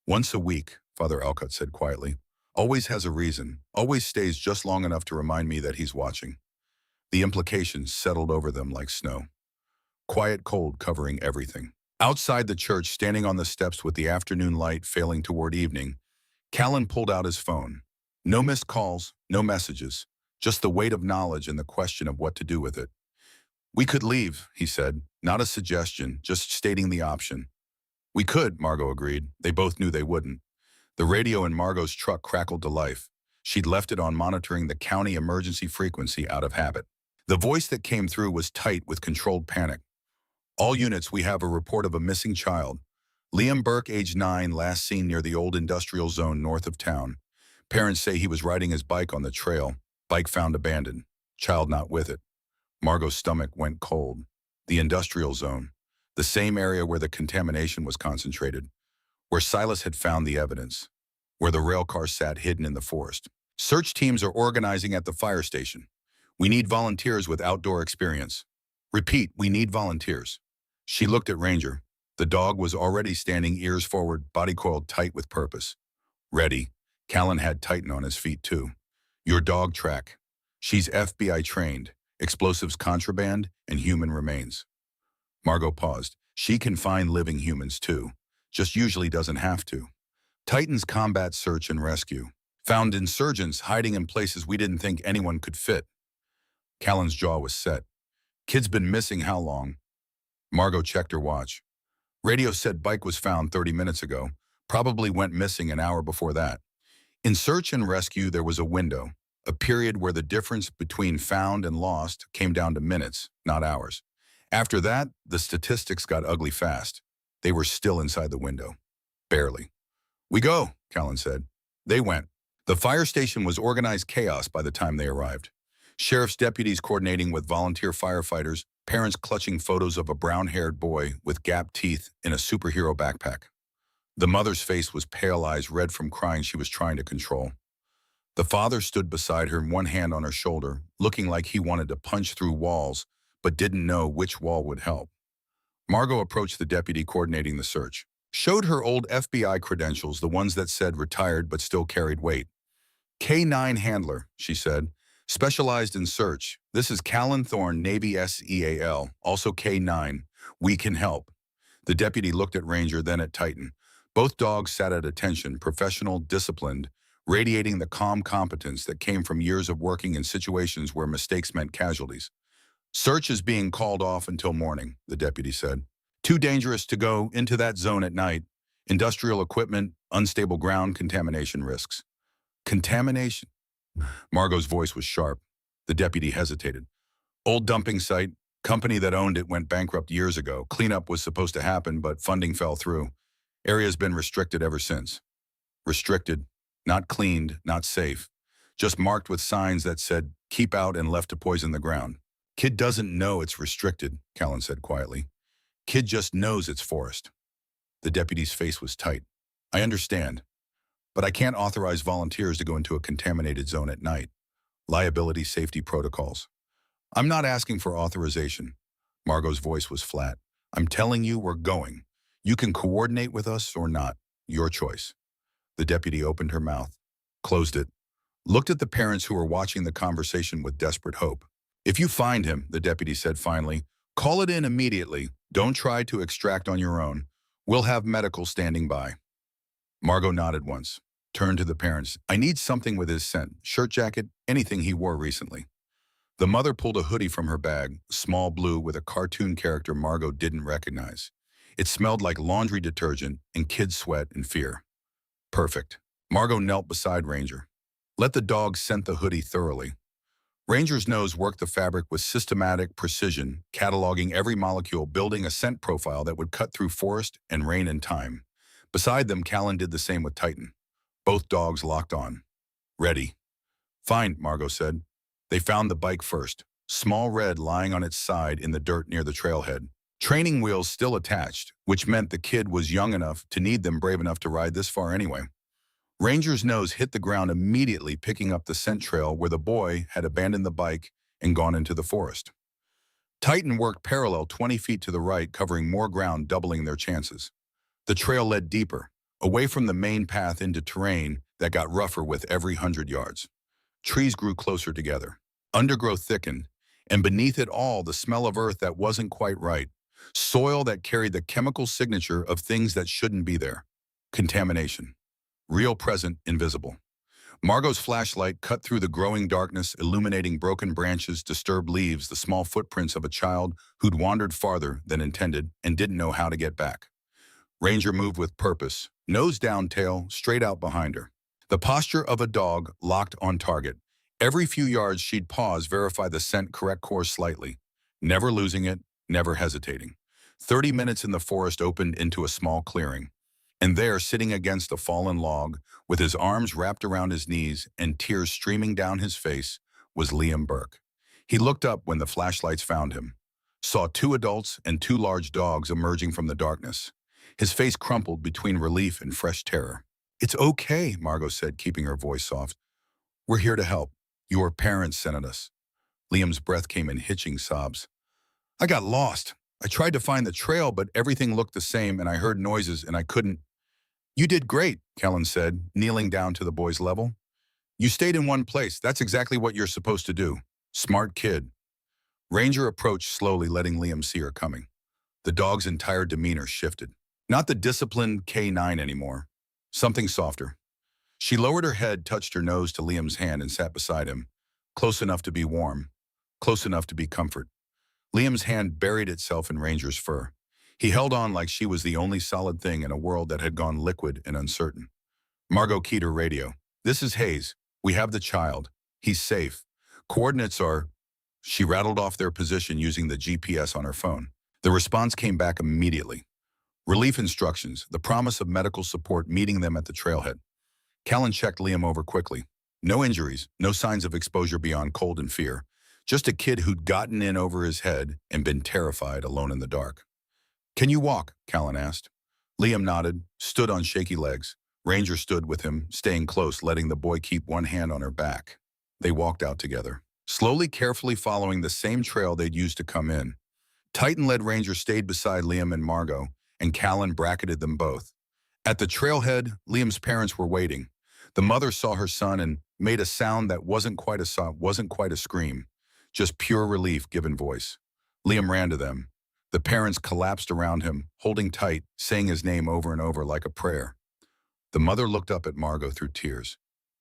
S1: "Once a week," Father Alcott said quietly. "Always has a reason. Always stays just long enough to remind me that he's watching." The implications settled over them like snow. Quiet cold covering everything. Outside the church, standing on the steps with the afternoon light failing toward evening, Callan pulled out his phone. No missed calls, no messages, just the weight of knowledge and the question of what to do with it. "We could leave," he said, not a suggestion, just stating the option. "We could," Margot agreed. They both knew they wouldn't. The radio in Margot's truck crackled to life. She'd left it on, monitoring the county emergency frequency out of habit. The voice that came through was tight with controlled panic. "All units, we have a report of a missing child. Liam Burke, age 9, last seen near the old industrial zone north of town. Parents say he was riding his bike on the trail. Bike found abandoned. Child not with it. Margot's stomach went cold. The industrial zone. The same area where the contamination was concentrated. Where Silas had found the evidence. Where the rail car sat hidden in the forest. Search teams are organizing at the fire station. We need volunteers with outdoor experience. Repeat, we need volunteers. She looked at Ranger. The dog was already standing ears forward, body coiled tight with purpose. Ready. Callan had Titan on his feet too. Your dog track. She's FBI trained. Explosives contraband and human remains. Margot paused. She can find living humans too. Just usually doesn't have to. Titan's combat search and rescue. Found insurgents hiding in places we didn't think anyone could fit. Callan's jaw was set. Kid's been missing how long? Margot checked her watch. Radio said bike was found 30 minutes ago. Probably went missing an hour before that. In search and rescue, there was a window, a period where the difference between found and lost came down to minutes, not hours. After that, the statistics got ugly fast. They were still inside the window. Barely. We go, Callan said. They went. The fire station was organized chaos by the time they arrived. Sheriff's deputies coordinating with volunteer firefighters, parents clutching photos of a brown-haired boy with gap teeth in a superhero backpack. The mother's face was pale, eyes red from crying she was trying to control. The father stood beside her, one hand on her shoulder, looking like he wanted to punch through walls, but didn't know which wall would help. Margot approached the deputy coordinating the search. Showed her old FBI credentials, the ones that said retired but still carried weight. K-9 handler, she said. Specialized in search. This is Callan Thorne, Navy SEAL, also K-9. We can help. The deputy looked at Ranger, then at Titan. Both dogs sat at attention, professional, disciplined, radiating the calm competence that came from years of working in situations where mistakes meant casualties. Search is being called off until morning, the deputy said. Too dangerous to go into that zone at night. Industrial equipment, unstable ground, contamination risks. Contamination? Margot's voice was sharp. The deputy hesitated. Old dumping site. Company that owned it went bankrupt years ago. Cleanup was supposed to happen, but funding fell through. Area's been restricted ever since. Restricted. Not cleaned, not safe. Just marked with signs that said, keep out and left to poison the ground. Kid doesn't know it's restricted, Callan said quietly. Kid just knows it's forest. The deputy's face was tight. I understand. But I can't authorize volunteers to go into a contaminated zone at night. Liability safety protocols. I'm not asking for authorization. Margot's voice was flat. I'm telling you we're going. You can coordinate with us or not. Your choice. The deputy opened her mouth, closed it, looked at the parents who were watching the conversation with desperate hope. If you find him, the deputy said finally, call it in immediately. Don't try to extract on your own. We'll have medical standing by. Margot nodded once, turned to the parents. I need something with his scent, shirt jacket, anything he wore recently. The mother pulled a hoodie from her bag, small blue with a cartoon character Margot didn't recognize. It smelled like laundry detergent and kid sweat and fear. Perfect. Margot knelt beside Ranger. Let the dog scent the hoodie thoroughly. Ranger's nose worked the fabric with systematic precision, cataloging every molecule, building a scent profile that would cut through forest and rain and time. Beside them, Callan did the same with Titan. Both dogs locked on. Ready. Fine, Margot said. They found the bike first, small red lying on its side in the dirt near the trailhead. Training wheels still attached, which meant the kid was young enough to need them, brave enough to ride this far anyway. Ranger's nose hit the ground immediately, picking up the scent trail where the boy had abandoned the bike and gone into the forest. Titan worked parallel 20 feet to the right, covering more ground, doubling their chances. The trail led deeper, away from the main path into terrain that got rougher with every 100 yards. Trees grew closer together. Undergrowth thickened, and beneath it all, the smell of earth that wasn't quite right. Soil that carried the chemical signature of things that shouldn't be there. Contamination. Real, present, invisible. Margot's flashlight cut through the growing darkness, illuminating broken branches, disturbed leaves, the small footprints of a child who'd wandered farther than intended and didn't know how to get back. Ranger moved with purpose, nose down, tail straight out behind her. The posture of a dog locked on target. Every few yards, she'd pause, verify the scent, correct course slightly. Never losing it, never hesitating. 30 minutes in the forest opened into a small clearing, and there, sitting against a fallen log, with his arms wrapped around his knees and tears streaming down his face, was Liam Burke. He looked up when the flashlights found him, saw two adults and two large dogs emerging from the darkness. His face crumpled between relief and fresh terror. "It's okay," Margot said, keeping her voice soft. "We're here to help. Your parents sent us." Liam's breath came in hitching sobs. "I got lost. I tried to find the trail, but everything looked the same, and I heard noises, and I couldn't." "You did great," Kellen said, kneeling down to the boy's level. "You stayed in one place. That's exactly what you're supposed to do. Smart kid." Ranger approached slowly, letting Liam see her coming. The dog's entire demeanor shifted. Not the disciplined K9 anymore. Something softer. She lowered her head, touched her nose to Liam's hand, and sat beside him, close enough to be warm, close enough to be comfort. Liam's hand buried itself in Ranger's fur. He held on like she was the only solid thing in a world that had gone liquid and uncertain. Margot keyed her radio. "This is Hayes. We have the child. He's safe. Coordinates are..." She rattled off their position using the GPS on her phone. The response came back immediately. Relief instructions, the promise of medical support meeting them at the trailhead. Callan checked Liam over quickly. No injuries, no signs of exposure beyond cold and fear. Just a kid who'd gotten in over his head and been terrified, alone in the dark. "Can you walk?" Callan asked. Liam nodded, stood on shaky legs. Ranger stood with him, staying close, letting the boy keep one hand on her back. They walked out together, slowly, carefully following the same trail they'd used to come in. Titan-led Ranger stayed beside Liam and Margot, and Callan bracketed them both. At the trailhead, Liam's parents were waiting. The mother saw her son and made a sound that wasn't quite a sob, wasn't quite a scream, just pure relief given voice. Liam ran to them. The parents collapsed around him, holding tight, saying his name over and over like a prayer. The mother looked up at Margot through tears.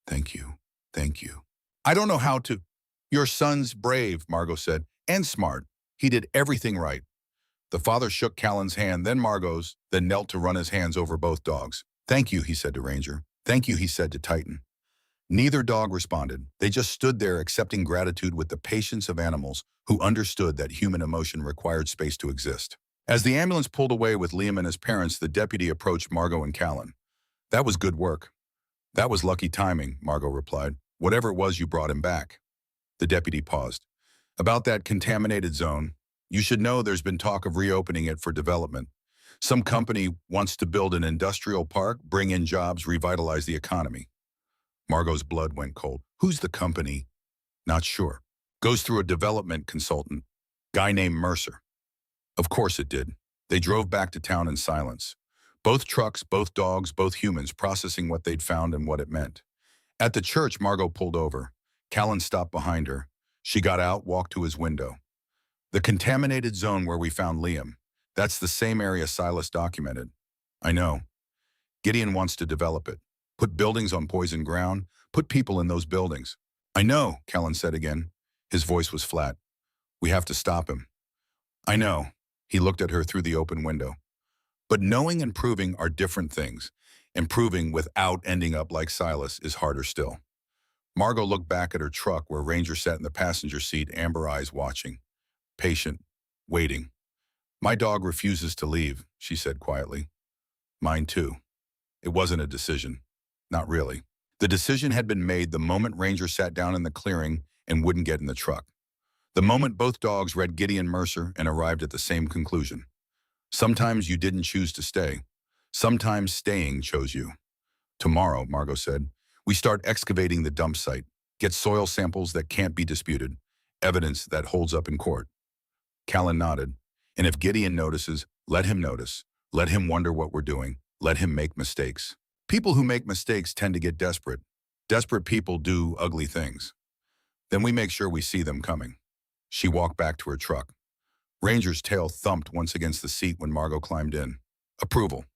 S1: "Thank you, thank you." "I don't know how to..." "Your son's brave," Margot said, "and smart. He did everything right." The father shook Callan's hand, then Margot's, then knelt to run his hands over both dogs. "Thank you," he said to Ranger. "Thank you," he said to Titan. Neither dog responded. They just stood there accepting gratitude with the patience of animals who understood that human emotion required space to exist. As the ambulance pulled away with Liam and his parents, the deputy approached Margot and Callan. "That was good work." "That was lucky timing," Margot replied. "Whatever it was, you brought him back." The deputy paused. "About that contaminated zone, you should know there's been talk of reopening it for development. Some company wants to build an industrial park, bring in jobs, revitalize the economy." Margot's blood went cold. "Who's the company?" "Not sure. Goes through a development consultant. Guy named Mercer." Of course it did. They drove back to town in silence. Both trucks, both dogs, both humans processing what they'd found and what it meant. At the church, Margot pulled over. Callan stopped behind her. She got out, walked to his window. "The contaminated zone where we found Liam. That's the same area Silas documented." "I know. Gideon wants to develop it. Put buildings on poisoned ground. Put people in those buildings." "I know," Callan said again. His voice was flat. "We have to stop him." "I know." He looked at her through the open window. "But knowing and proving are different things. And proving without ending up like Silas is harder still." Margot looked back at her truck where Ranger sat in the passenger seat, amber eyes watching. Patient. Waiting. "My dog refuses to leave," she said quietly. "Mine too." It wasn't a decision. Not really. The decision had been made the moment Ranger sat down in the clearing and wouldn't get in the truck. The moment both dogs read Gideon Mercer and arrived at the same conclusion. Sometimes you didn't choose to stay. Sometimes staying chose you. "Tomorrow," Margot said, "we start excavating the dump site, get soil samples that can't be disputed, evidence that holds up in court." Callan nodded. "And if Gideon notices, let him notice. Let him wonder what we're doing. Let him make mistakes. People who make mistakes tend to get desperate. Desperate people do ugly things. Then we make sure we see them coming." She walked back to her truck. Ranger's tail thumped once against the seat when Margot climbed in. Approval.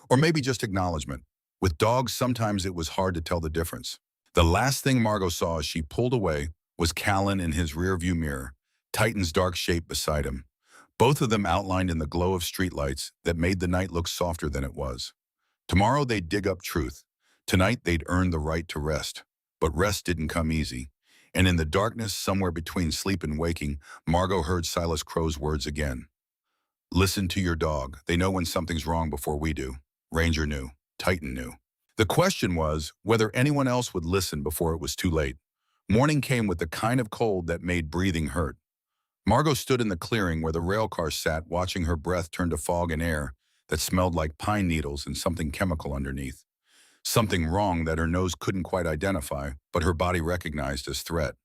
S1: Or maybe just acknowledgement. With dogs, sometimes it was hard to tell the difference. The last thing Margot saw as she pulled away was Callan in his rearview mirror, Titan's dark shape beside him, both of them outlined in the glow of streetlights that made the night look softer than it was. Tomorrow they'd dig up truth. Tonight they'd earn the right to rest. But rest didn't come easy. And in the darkness, somewhere between sleep and waking, Margot heard Silas Crow's words again. Listen to your dog. They know when something's wrong before we do. Ranger knew. Titan knew. The question was whether anyone else would listen before it was too late. Morning came with the kind of cold that made breathing hurt. Margot stood in the clearing where the rail car sat, watching her breath turn to fog and air that smelled like pine needles and something chemical underneath. Something wrong that her nose couldn't quite identify, but her body recognized as threat.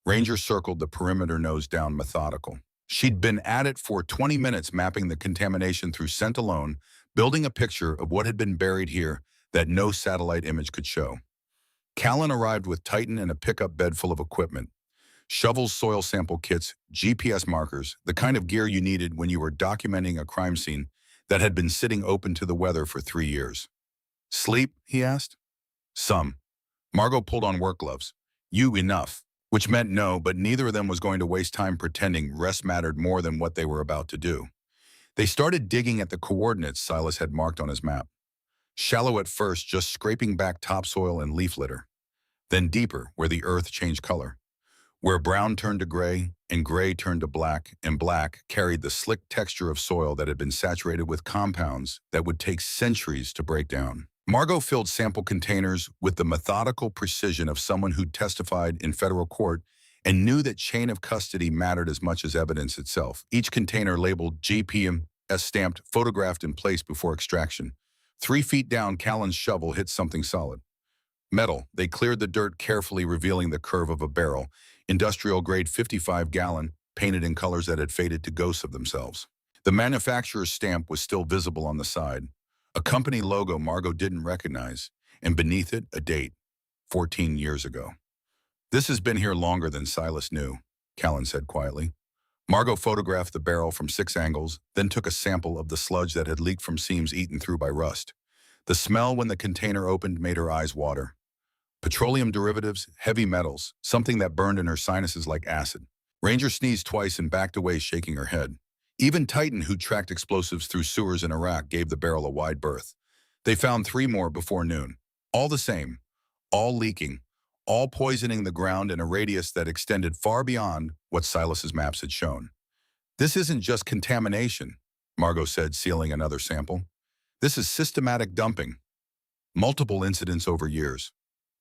S1: Ranger circled the perimeter, nose down, methodical. She'd been at it for 20 minutes, mapping the contamination through scent alone, building a picture of what had been buried here that no satellite image could show. Callan arrived with Titan and a pickup bed full of equipment. Shovels, soil sample kits, GPS markers, the kind of gear you needed when you were documenting a crime scene that had been sitting open to the weather for 3 years. Sleep? He asked. Some. Margot pulled on work gloves. You enough. Which meant no, but neither of them was going to waste time pretending rest mattered more than what they were about to do. They started digging at the coordinates Silas had marked on his map. Shallow at first, just scraping back topsoil and leaf litter. Then deeper, where the earth changed color. Where brown turned to gray, and gray turned to black, and black carried the slick texture of soil that had been saturated with compounds that would take centuries to break down. Margot filled sample containers with the methodical precision of someone who'd testified in federal court and knew that chain of custody mattered as much as evidence itself. Each container labeled GPM, stamped, photographed, and placed before extraction. 3 feet down, Callan's shovel hit something solid. Metal. They cleared the dirt carefully, revealing the curve of a barrel, industrial-grade 55-gallon, painted in colors that had faded to ghosts of themselves. The manufacturer's stamp was still visible on the side. A company logo Margot didn't recognize, and beneath it, a date, 14 years ago. This has been here longer than Silas knew, Callan said quietly. Margot photographed the barrel from 6 angles, then took a sample of the sludge that had leaked from seams eaten through by rust. The smell when the container opened made her eyes water. Petroleum derivatives, heavy metals, something that burned in her sinuses like acid. Ranger sneezed twice and backed away, shaking her head. Even Titan, who tracked explosives through sewers in Iraq, gave the barrel a wide berth. They found 3 more before noon. All the same, all leaking, all poisoning the ground in a radius that extended far beyond what Silas's maps had shown. This isn't just contamination, Margot said, sealing another sample. This is systematic dumping. Multiple incidents over years.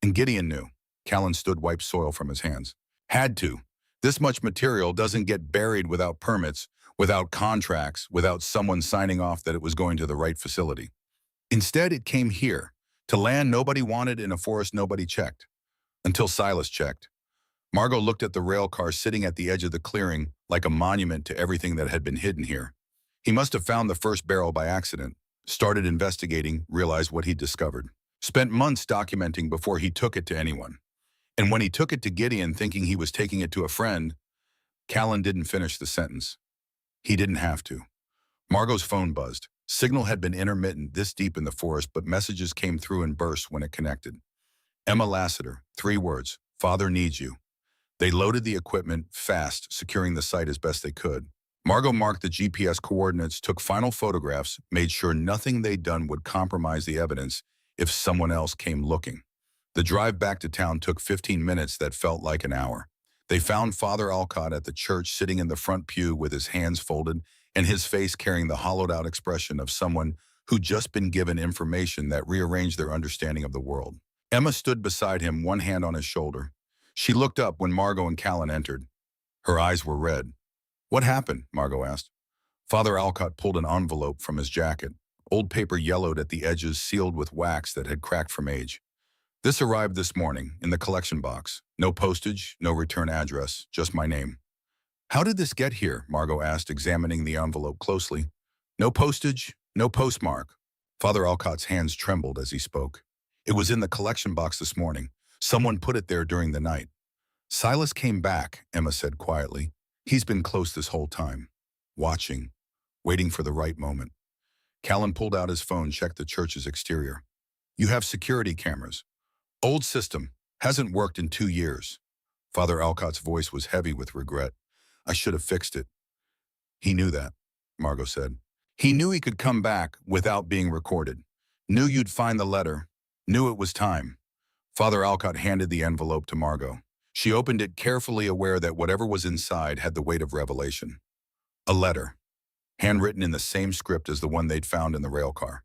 S1: And Gideon knew. Callan stood, wiped soil from his hands. Had to. This much material doesn't get buried without permits, without contracts, without someone signing off that it was going to the right facility. Instead, it came here, to land nobody wanted in a forest nobody checked. Until Silas checked. Margot looked at the rail car sitting at the edge of the clearing like a monument to everything that had been hidden here. He must have found the first barrel by accident, started investigating, realized what he'd discovered. Spent months documenting before he took it to anyone. And when he took it to Gideon thinking he was taking it to a friend, Callan didn't finish the sentence. He didn't have to. Margot's phone buzzed. Signal had been intermittent this deep in the forest, but messages came through in bursts when it connected. Emma Lassiter, 3 words, Father needs you. They loaded the equipment fast, securing the site as best they could. Margot marked the GPS coordinates, took final photographs, made sure nothing they'd done would compromise the evidence if someone else came looking. The drive back to town took 15 minutes that felt like an hour. They found Father Alcott at the church, sitting in the front pew with his hands folded and his face carrying the hollowed-out expression of someone who'd just been given information that rearranged their understanding of the world. Emma stood beside him, one hand on his shoulder. She looked up when Margot and Callan entered. Her eyes were red. What happened? Margot asked. Father Alcott pulled an envelope from his jacket. Old paper yellowed at the edges, sealed with wax that had cracked from age. This arrived this morning, in the collection box. No postage, no return address, just my name. How did this get here? Margot asked, examining the envelope closely. No postage, no postmark. Father Alcott's hands trembled as he spoke. It was in the collection box this morning. Someone put it there during the night. Silas came back, Emma said quietly. He's been close this whole time. Watching. Waiting for the right moment. Callan pulled out his phone, checked the church's exterior. You have security cameras. Old system. Hasn't worked in 2 years. Father Alcott's voice was heavy with regret. I should have fixed it. He knew that, Margot said. He knew he could come back without being recorded. Knew you'd find the letter. Knew it was time. Father Alcott handed the envelope to Margot. She opened it carefully, aware that whatever was inside had the weight of revelation. A letter. handwritten in the same script as the one they'd found in the rail car.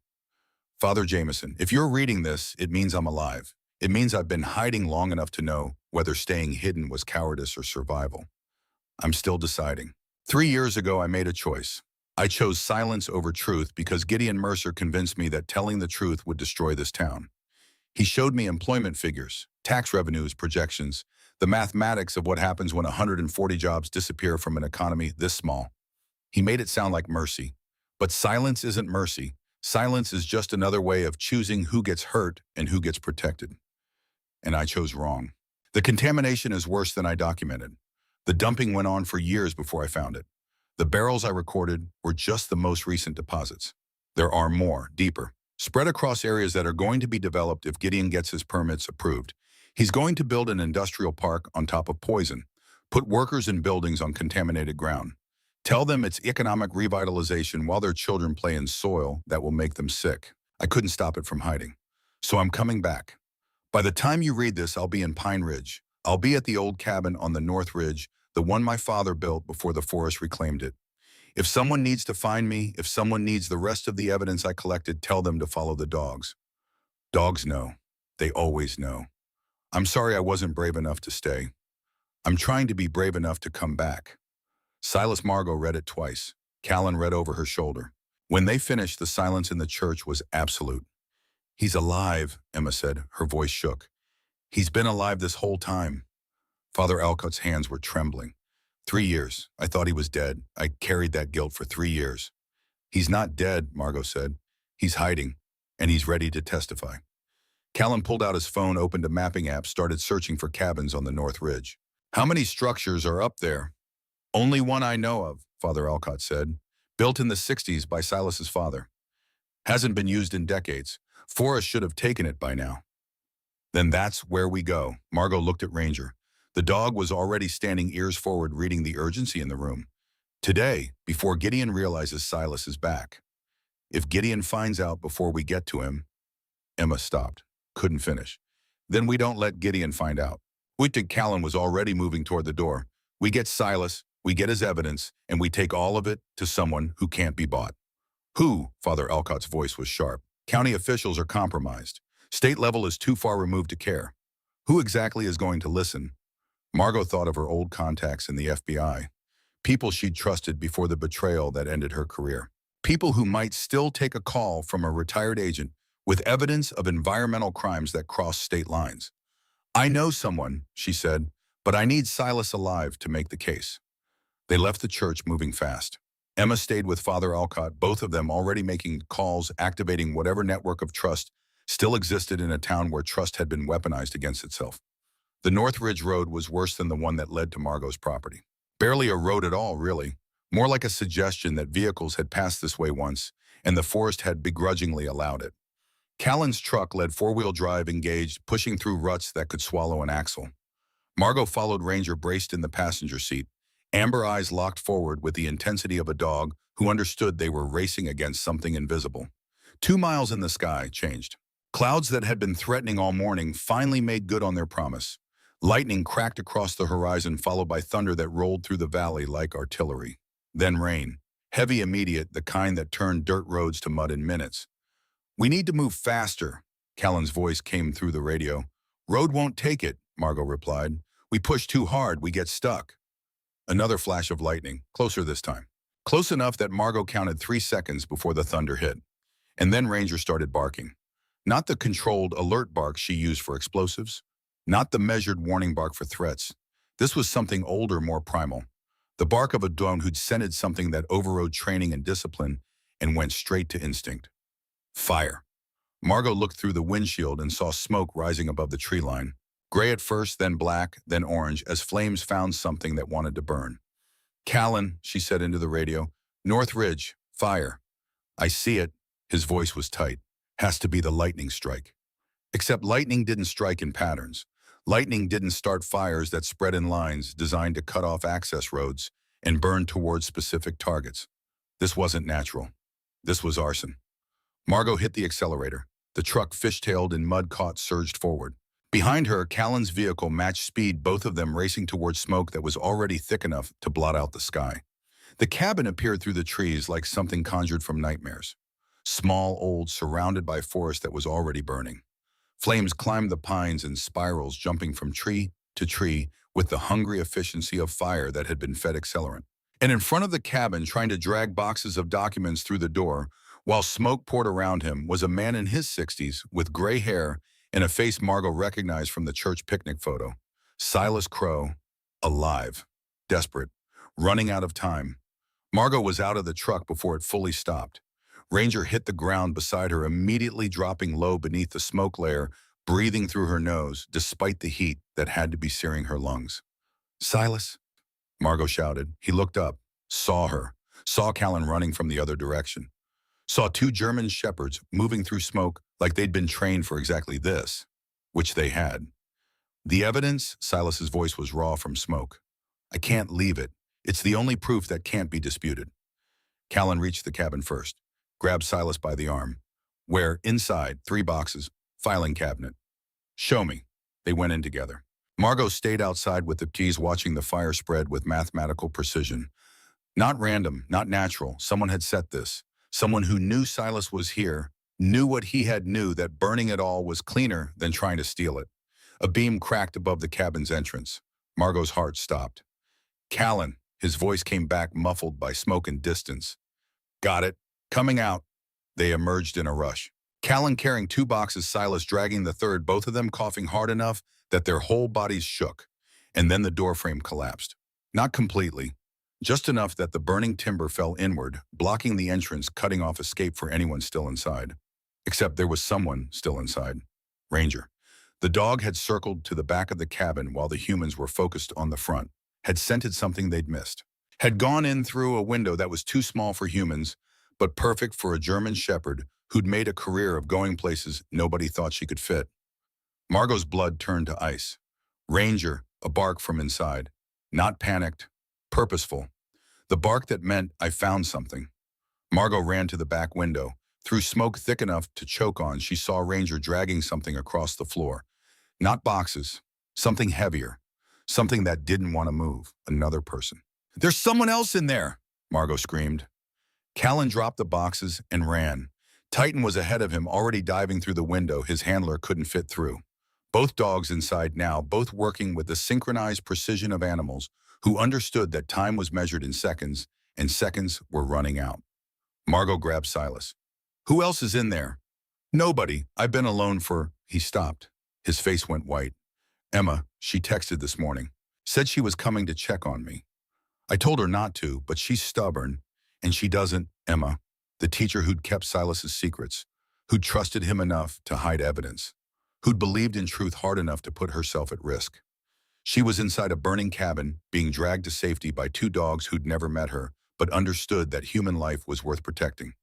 S1: Father Jameson, if you're reading this, it means I'm alive. It means I've been hiding long enough to know whether staying hidden was cowardice or survival. I'm still deciding. 3 years ago, I made a choice. I chose silence over truth because Gideon Mercer convinced me that telling the truth would destroy this town. He showed me employment figures, tax revenues, projections, the mathematics of what happens when 140 jobs disappear from an economy this small. He made it sound like mercy. But silence isn't mercy. Silence is just another way of choosing who gets hurt and who gets protected. And I chose wrong. The contamination is worse than I documented. The dumping went on for years before I found it. The barrels I recorded were just the most recent deposits. There are more, deeper, spread across areas that are going to be developed if Gideon gets his permits approved. He's going to build an industrial park on top of poison, put workers in buildings on contaminated ground. Tell them it's economic revitalization while their children play in soil that will make them sick. I couldn't stop it from hiding. So I'm coming back. By the time you read this, I'll be in Pine Ridge. I'll be at the old cabin on the North Ridge, the one my father built before the forest reclaimed it. If someone needs to find me, if someone needs the rest of the evidence I collected, tell them to follow the dogs. Dogs know. They always know. I'm sorry I wasn't brave enough to stay. I'm trying to be brave enough to come back. Silas Margot read it twice. Callan read over her shoulder. When they finished, the silence in the church was absolute. He's alive, Emma said. Her voice shook. He's been alive this whole time. Father Alcott's hands were trembling. 3 years. I thought he was dead. I carried that guilt for 3 years. He's not dead, Margot said. He's hiding, and he's ready to testify. Callan pulled out his phone, opened a mapping app, started searching for cabins on the North Ridge. How many structures are up there? Only one I know of, Father Alcott said. Built in the 60s by Silas's father. Hasn't been used in decades. Forrest should have taken it by now. Then that's where we go. Margot looked at Ranger. The dog was already standing ears forward, reading the urgency in the room. Today, before Gideon realizes Silas is back. If Gideon finds out before we get to him. Emma stopped. Couldn't finish. Then we don't let Gideon find out. Wittig Callan was already moving toward the door. We get Silas, we get his evidence, and we take all of it to someone who can't be bought. Who? Father Alcott's voice was sharp. County officials are compromised. State level is too far removed to care. Who exactly is going to listen? Margot thought of her old contacts in the FBI. People she'd trusted before the betrayal that ended her career. People who might still take a call from a retired agent with evidence of environmental crimes that cross state lines. I know someone, she said, but I need Silas alive to make the case. They left the church moving fast. Emma stayed with Father Alcott, both of them already making calls, activating whatever network of trust still existed in a town where trust had been weaponized against itself. The North Ridge Road was worse than the one that led to Margot's property. Barely a road at all, really. More like a suggestion that vehicles had passed this way once, and the forest had begrudgingly allowed it. Callan's truck led four-wheel drive engaged, pushing through ruts that could swallow an axle. Margot followed Ranger braced in the passenger seat, amber eyes locked forward with the intensity of a dog who understood they were racing against something invisible. 2 miles in the sky changed. Clouds that had been threatening all morning finally made good on their promise. Lightning cracked across the horizon, followed by thunder that rolled through the valley like artillery. Then rain. Heavy, immediate, the kind that turned dirt roads to mud in minutes. We need to move faster, Callan's voice came through the radio. Road won't take it, Margot replied. We push too hard, we get stuck. Another flash of lightning, closer this time. Close enough that Margot counted 3 seconds before the thunder hit. And then Ranger started barking. Not the controlled, alert bark she used for explosives. Not the measured warning bark for threats. This was something older, more primal. The bark of a dog who'd scented something that overrode training and discipline and went straight to instinct. Fire. Margot looked through the windshield and saw smoke rising above the tree line. Gray at first, then black, then orange, as flames found something that wanted to burn. Callan, she said into the radio. North Ridge, fire. I see it. His voice was tight. Has to be the lightning strike. Except lightning didn't strike in patterns. Lightning didn't start fires that spread in lines designed to cut off access roads and burn towards specific targets. This wasn't natural. This was arson. Margot hit the accelerator. The truck, fishtailed and mud-caught, surged forward. Behind her, Callan's vehicle matched speed, both of them racing towards smoke that was already thick enough to blot out the sky. The cabin appeared through the trees like something conjured from nightmares. Small, old, surrounded by forest that was already burning. Flames climbed the pines in spirals, jumping from tree to tree with the hungry efficiency of fire that had been fed accelerant. And in front of the cabin, trying to drag boxes of documents through the door, while smoke poured around him, was a man in his 60s with gray hair and a face Margot recognized from the church picnic photo. Silas Crow, alive, desperate, running out of time. Margot was out of the truck before it fully stopped. Ranger hit the ground beside her, immediately dropping low beneath the smoke layer, breathing through her nose, despite the heat that had to be searing her lungs. "Silas?" Margot shouted. He looked up, saw her, saw Callan running from the other direction. Saw two German shepherds moving through smoke like they'd been trained for exactly this, which they had. "The evidence?" Silas's voice was raw from smoke. "I can't leave it. It's the only proof that can't be disputed." Callan reached the cabin first, grabbed Silas by the arm. Where, inside, 3 boxes, filing cabinet. "Show me." They went in together. Margot stayed outside with the keys, watching the fire spread with mathematical precision. Not random, not natural. Someone had set this. Someone who knew Silas was here, knew what he had knew, that burning it all was cleaner than trying to steal it. A beam cracked above the cabin's entrance. Margot's heart stopped. "Callan," his voice came back muffled by smoke and distance. "Got it. Coming out." They emerged in a rush. Callan carrying 2 boxes, Silas dragging the third, both of them coughing hard enough that their whole bodies shook. And then the doorframe collapsed. Not completely, just enough that the burning timber fell inward, blocking the entrance, cutting off escape for anyone still inside. Except there was someone still inside. Ranger. The dog had circled to the back of the cabin while the humans were focused on the front, had scented something they'd missed. Had gone in through a window that was too small for humans, but perfect for a German shepherd who'd made a career of going places nobody thought she could fit. Margot's blood turned to ice. Ranger, a bark from inside. Not panicked, purposeful. The bark that meant, "I found something." Margot ran to the back window. Through smoke thick enough to choke on, she saw Ranger dragging something across the floor. Not boxes, something heavier. Something that didn't want to move. Another person. "There's someone else in there!" Margot screamed. Callan dropped the boxes and ran. Titan was ahead of him, already diving through the window his handler couldn't fit through. Both dogs inside now, both working with the synchronized precision of animals who understood that time was measured in seconds, and seconds were running out. Margot grabbed Silas. "Who else is in there?" "Nobody. I've been alone for—" He stopped. His face went white. "Emma, she texted this morning. Said she was coming to check on me. I told her not to, but she's stubborn, and she doesn't." Emma, the teacher who'd kept Silas's secrets, who'd trusted him enough to hide evidence, who'd believed in truth hard enough to put herself at risk. She was inside a burning cabin, being dragged to safety by 2 dogs who'd never met her, but understood that human life was worth protecting.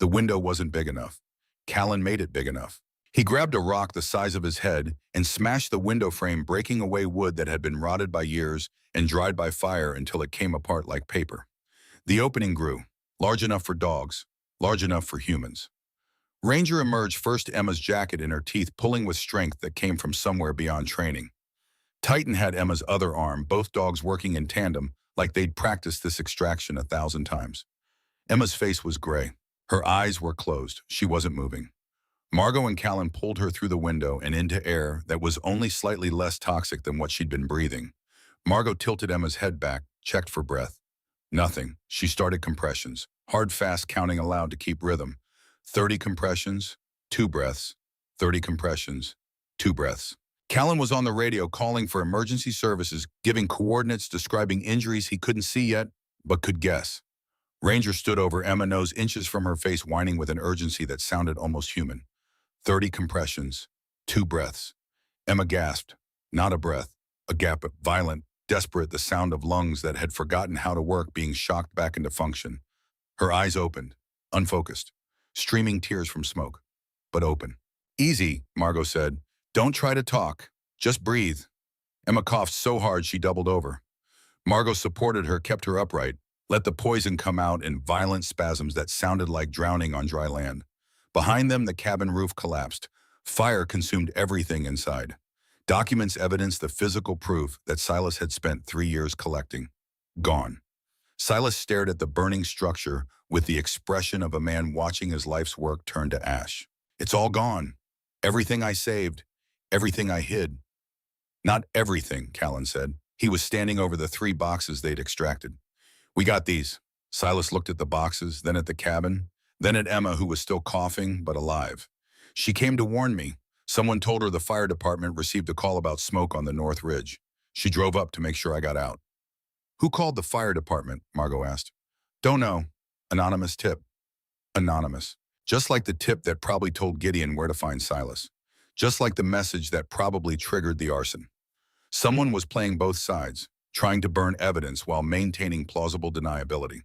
S1: The window wasn't big enough. Callan made it big enough. He grabbed a rock the size of his head and smashed the window frame, breaking away wood that had been rotted by years and dried by fire until it came apart like paper. The opening grew, large enough for dogs, large enough for humans. Ranger emerged first, Emma's jacket in her teeth, pulling with strength that came from somewhere beyond training. Titan had Emma's other arm, both dogs working in tandem like they'd practiced this extraction 1,000 times. Emma's face was gray. Her eyes were closed. She wasn't moving. Margot and Callan pulled her through the window and into air that was only slightly less toxic than what she'd been breathing. Margot tilted Emma's head back, checked for breath. Nothing. She started compressions, hard, fast, counting aloud to keep rhythm. 30 compressions, 2 breaths. 30 compressions, 2 breaths. Callan was on the radio calling for emergency services, giving coordinates, describing injuries he couldn't see yet, but could guess. Ranger stood over Emma, nose inches from her face, whining with an urgency that sounded almost human. 30 compressions, 2 breaths. Emma gasped. Not a breath, a gap, violent, desperate, the sound of lungs that had forgotten how to work being shocked back into function. Her eyes opened, unfocused, streaming tears from smoke, but open. "Easy," Margot said. "Don't try to talk. Just breathe." Emma coughed so hard she doubled over. Margot supported her, kept her upright, let the poison come out in violent spasms that sounded like drowning on dry land. Behind them, the cabin roof collapsed. Fire consumed everything inside. Documents, evidence, the physical proof that Silas had spent 3 years collecting. Gone. Silas stared at the burning structure with the expression of a man watching his life's work turn to ash. It's all gone. Everything I saved. Everything I hid. Not everything, Callan said. He was standing over the 3 boxes they'd extracted. We got these. Silas looked at the boxes, then at the cabin, then at Emma, who was still coughing but alive. She came to warn me. Someone told her the fire department received a call about smoke on the North Ridge. She drove up to make sure I got out. Who called the fire department? Margot asked. Don't know. Anonymous tip. Anonymous. Just like the tip that probably told Gideon where to find Silas. Just like the message that probably triggered the arson. Someone was playing both sides, trying to burn evidence while maintaining plausible deniability.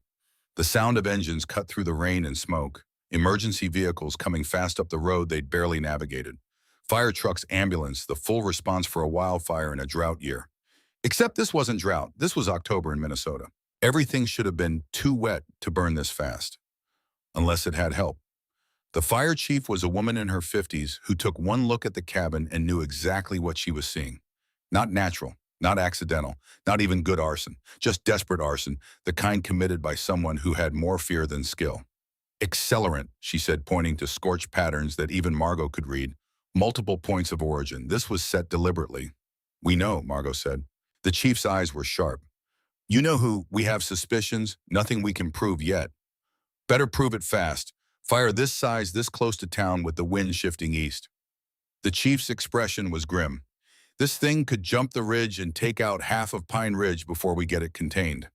S1: The sound of engines cut through the rain and smoke, emergency vehicles coming fast up the road they'd barely navigated, fire trucks, ambulance, the full response for a wildfire in a drought year. Except this wasn't drought, this was October in Minnesota. Everything should have been too wet to burn this fast. Unless it had help. The fire chief was a woman in her 50s who took one look at the cabin and knew exactly what she was seeing. Not natural, not accidental, not even good arson, just desperate arson, the kind committed by someone who had more fear than skill. Accelerant, she said, pointing to scorched patterns that even Margot could read. Multiple points of origin. This was set deliberately. We know, Margot said. The chief's eyes were sharp. You know who? We have suspicions, nothing we can prove yet. Better prove it fast. Fire this size this close to town with the wind shifting east. The chief's expression was grim. This thing could jump the ridge and take out half of Pine Ridge before we get it contained.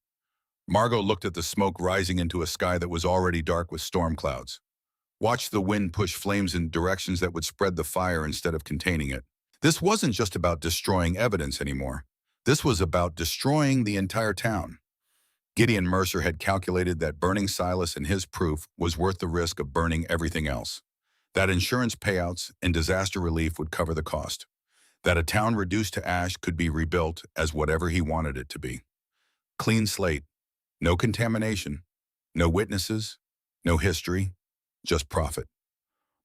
S1: Margot looked at the smoke rising into a sky that was already dark with storm clouds. Watched the wind push flames in directions that would spread the fire instead of containing it. This wasn't just about destroying evidence anymore. This was about destroying the entire town. Gideon Mercer had calculated that burning Silas and his proof was worth the risk of burning everything else. That insurance payouts and disaster relief would cover the cost. That a town reduced to ash could be rebuilt as whatever he wanted it to be. Clean slate. No contamination. No witnesses. No history. Just profit.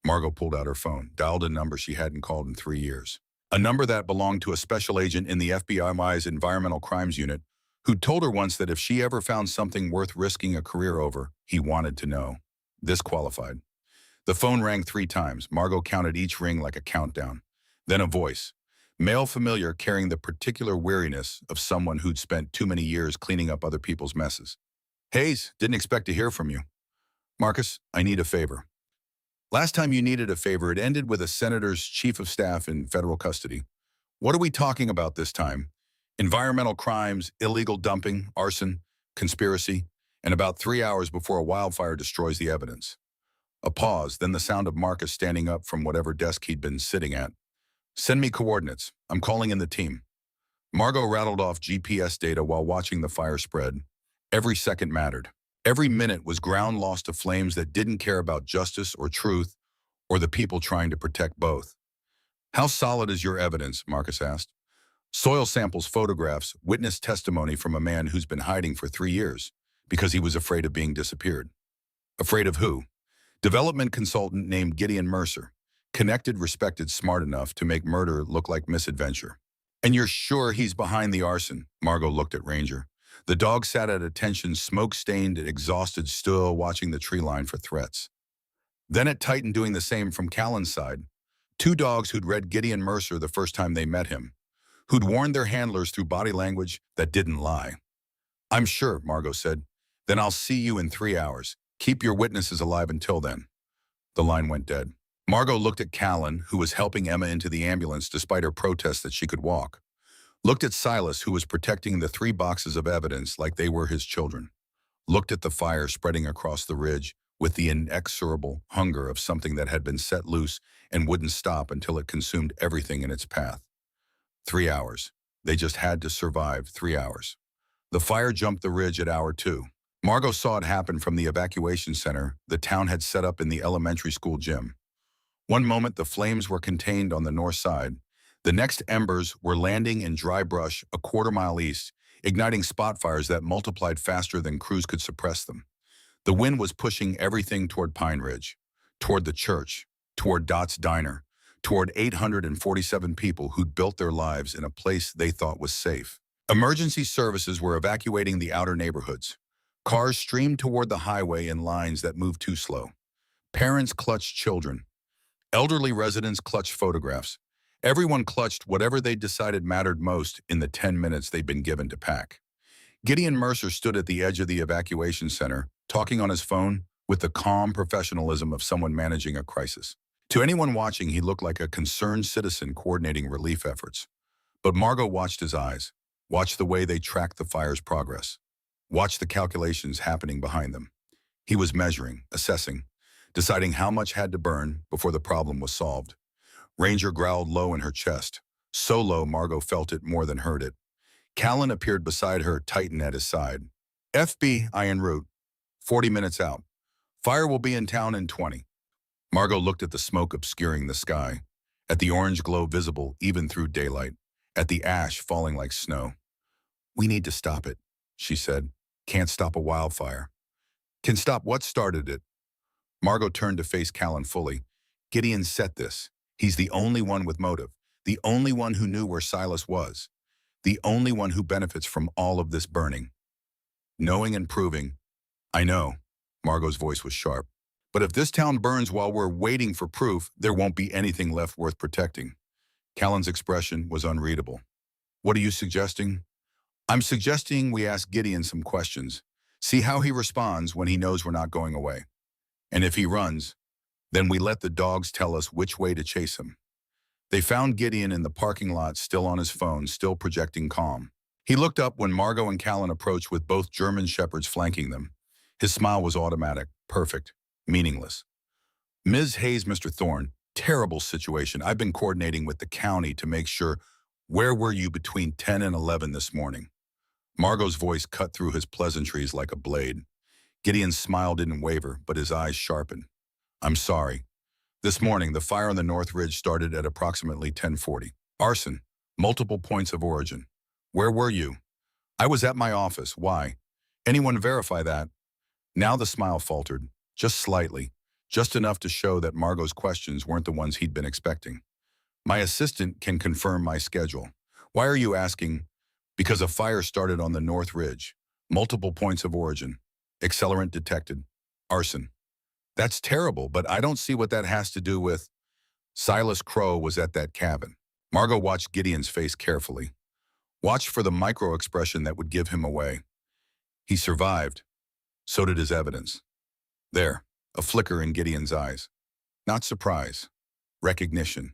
S1: Margot pulled out her phone, dialed a number she hadn't called in 3 years. A number that belonged to a special agent in the FBI's Environmental Crimes Unit who'd told her once that if she ever found something worth risking a career over, he wanted to know. This qualified. The phone rang 3 times. Margot counted each ring like a countdown. Then a voice. Male familiar carrying the particular weariness of someone who'd spent too many years cleaning up other people's messes. Hayes, didn't expect to hear from you. Marcus, I need a favor. Last time you needed a favor, it ended with a senator's chief of staff in federal custody. What are we talking about this time? Environmental crimes, illegal dumping, arson, conspiracy, and about 3 hours before a wildfire destroys the evidence. A pause, then the sound of Marcus standing up from whatever desk he'd been sitting at. Send me coordinates. I'm calling in the team. Margot rattled off GPS data while watching the fire spread. Every second mattered. Every minute was ground lost to flames that didn't care about justice or truth or the people trying to protect both. How solid is your evidence? Marcus asked. Soil samples, photographs, witness testimony from a man who's been hiding for 3 years because he was afraid of being disappeared. Afraid of who? Development consultant named Gideon Mercer. Connected, respected, smart enough to make murder look like misadventure. And you're sure he's behind the arson? Margot looked at Ranger. The dog sat at attention, smoke-stained and exhausted, still watching the tree line for threats. Then at Titan doing the same from Callan's side. 2 dogs who'd read Gideon Mercer the first time they met him. Who'd warned their handlers through body language that didn't lie. I'm sure, Margot said. Then I'll see you in 3 hours. Keep your witnesses alive until then. The line went dead. Margot looked at Callan, who was helping Emma into the ambulance despite her protest that she could walk. Looked at Silas, who was protecting the 3 boxes of evidence like they were his children. Looked at the fire spreading across the ridge with the inexorable hunger of something that had been set loose and wouldn't stop until it consumed everything in its path. 3 hours. They just had to survive 3 hours. The fire jumped the ridge at hour 2. Margot saw it happen from the evacuation center the town had set up in the elementary school gym. One moment the flames were contained on the north side. The next embers were landing in dry brush a quarter-mile east, igniting spot fires that multiplied faster than crews could suppress them. The wind was pushing everything toward Pine Ridge, toward the church, toward Dot's Diner, toward 847 people who'd built their lives in a place they thought was safe. Emergency services were evacuating the outer neighborhoods. Cars streamed toward the highway in lines that moved too slow. Parents clutched children. Elderly residents clutched photographs. Everyone clutched whatever they decided mattered most in the 10 minutes they'd been given to pack. Gideon Mercer stood at the edge of the evacuation center, talking on his phone with the calm professionalism of someone managing a crisis. To anyone watching, he looked like a concerned citizen coordinating relief efforts. But Margot watched his eyes, watched the way they tracked the fire's progress, watched the calculations happening behind them. He was measuring, assessing, deciding how much had to burn before the problem was solved. Ranger growled low in her chest, so low Margot felt it more than heard it. Callan appeared beside her, Titan at his side. FB, en route. 40 minutes out. Fire will be in town in 20. Margot looked at the smoke obscuring the sky, at the orange glow visible even through daylight, at the ash falling like snow. We need to stop it, she said. Can't stop a wildfire. Can stop what started it? Margot turned to face Callan fully. Gideon set this. He's the only one with motive, the only one who knew where Silas was, the only one who benefits from all of this burning. Knowing and proving. I know, Margot's voice was sharp. But if this town burns while we're waiting for proof, there won't be anything left worth protecting. Callan's expression was unreadable. What are you suggesting? I'm suggesting we ask Gideon some questions. See how he responds when he knows we're not going away. And if he runs, then we let the dogs tell us which way to chase him. They found Gideon in the parking lot, still on his phone, still projecting calm. He looked up when Margot and Callan approached with both German shepherds flanking them. His smile was automatic, perfect, meaningless. Ms. Hayes, Mr. Thorne, terrible situation. I've been coordinating with the county to make sure. Where were you between 10 and 11 this morning? Margot's voice cut through his pleasantries like a blade. Gideon's smile didn't waver, but his eyes sharpened. I'm sorry. This morning, the fire on the North Ridge started at approximately 10:40. Arson. Multiple points of origin. Where were you? I was at my office. Why? Anyone verify that? Now the smile faltered, just slightly, just enough to show that Margot's questions weren't the ones he'd been expecting. My assistant can confirm my schedule. Why are you asking? Because a fire started on the North Ridge. Multiple points of origin. Accelerant detected. Arson. That's terrible, but I don't see what that has to do with... Silas Crow was at that cabin. Margot watched Gideon's face carefully. Watched for the micro-expression that would give him away. He survived. So did his evidence. There, a flicker in Gideon's eyes. Not surprise. Recognition.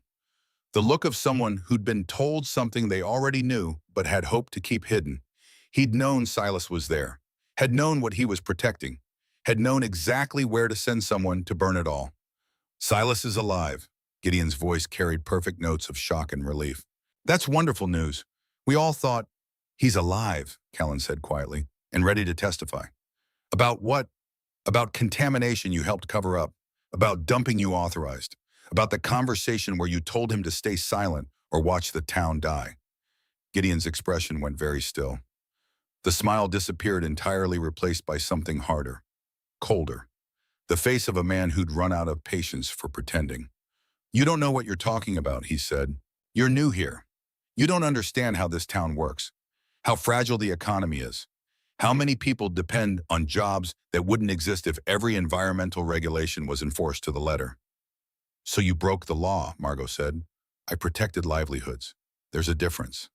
S1: The look of someone who'd been told something they already knew but had hoped to keep hidden. He'd known Silas was there, had known what he was protecting, had known exactly where to send someone to burn it all. Silas is alive. Gideon's voice carried perfect notes of shock and relief. That's wonderful news. We all thought, he's alive, Callan said quietly, and ready to testify. About what? About contamination you helped cover up, about dumping you authorized, about the conversation where you told him to stay silent or watch the town die. Gideon's expression went very still. The smile disappeared, entirely replaced by something harder, colder. The face of a man who'd run out of patience for pretending. You don't know what you're talking about, he said. You're new here. You don't understand how this town works, how fragile the economy is, how many people depend on jobs that wouldn't exist if every environmental regulation was enforced to the letter. So you broke the law, Margot said. I protected livelihoods. There's a difference.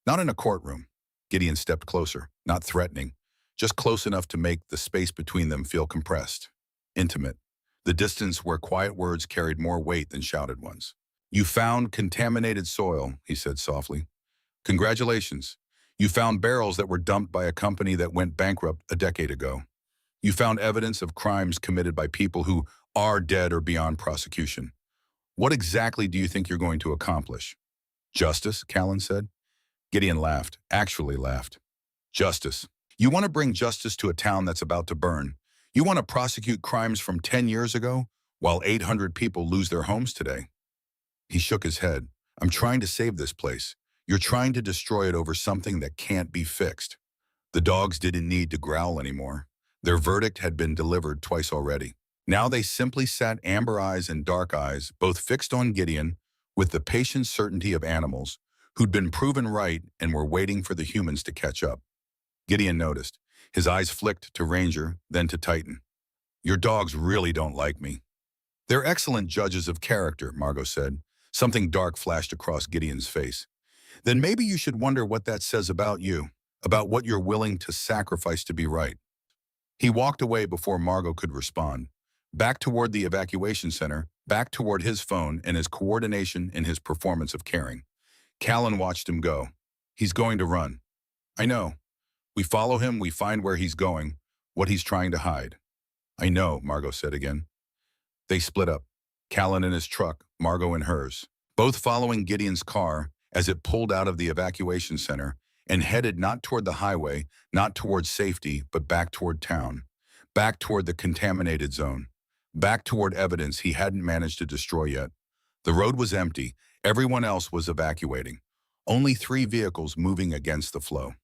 S1: Not in a courtroom. Gideon stepped closer, not threatening, just close enough to make the space between them feel compressed, intimate, the distance where quiet words carried more weight than shouted ones. You found contaminated soil, he said softly. Congratulations. You found barrels that were dumped by a company that went bankrupt a decade ago. You found evidence of crimes committed by people who are dead or beyond prosecution. What exactly do you think you're going to accomplish? Justice, Callan said. Gideon laughed, actually laughed. Justice. You want to bring justice to a town that's about to burn. You want to prosecute crimes from 10 years ago while 800 people lose their homes today. He shook his head. I'm trying to save this place. You're trying to destroy it over something that can't be fixed. The dogs didn't need to growl anymore. Their verdict had been delivered twice already. Now they simply sat, amber eyes and dark eyes, both fixed on Gideon, with the patient certainty of animals who'd been proven right and were waiting for the humans to catch up. Gideon noticed. His eyes flicked to Ranger, then to Titan. Your dogs really don't like me. They're excellent judges of character, Margot said. Something dark flashed across Gideon's face. Then maybe you should wonder what that says about you, about what you're willing to sacrifice to be right. He walked away before Margot could respond. Back toward the evacuation center, back toward his phone and his coordination and his performance of caring. Callan watched him go. He's going to run. I know. We follow him, we find where he's going, what he's trying to hide. I know, Margot said again. They split up. Callan in his truck, Margot in hers, both following Gideon's car as it pulled out of the evacuation center and headed not toward the highway, not toward safety, but back toward town, back toward the contaminated zone, back toward evidence he hadn't managed to destroy yet. The road was empty. Everyone else was evacuating. Only 3 vehicles moving against the flow.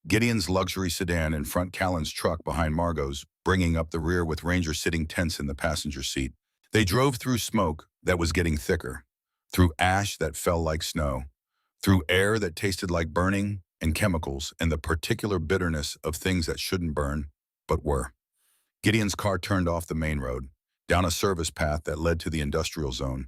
S1: Gideon's luxury sedan in front, Callan's truck behind Margot's, bringing up the rear with Ranger sitting tense in the passenger seat. They drove through smoke that was getting thicker, through ash that fell like snow, through air that tasted like burning and chemicals and the particular bitterness of things that shouldn't burn, but were. Gideon's car turned off the main road, down a service path that led to the industrial zone,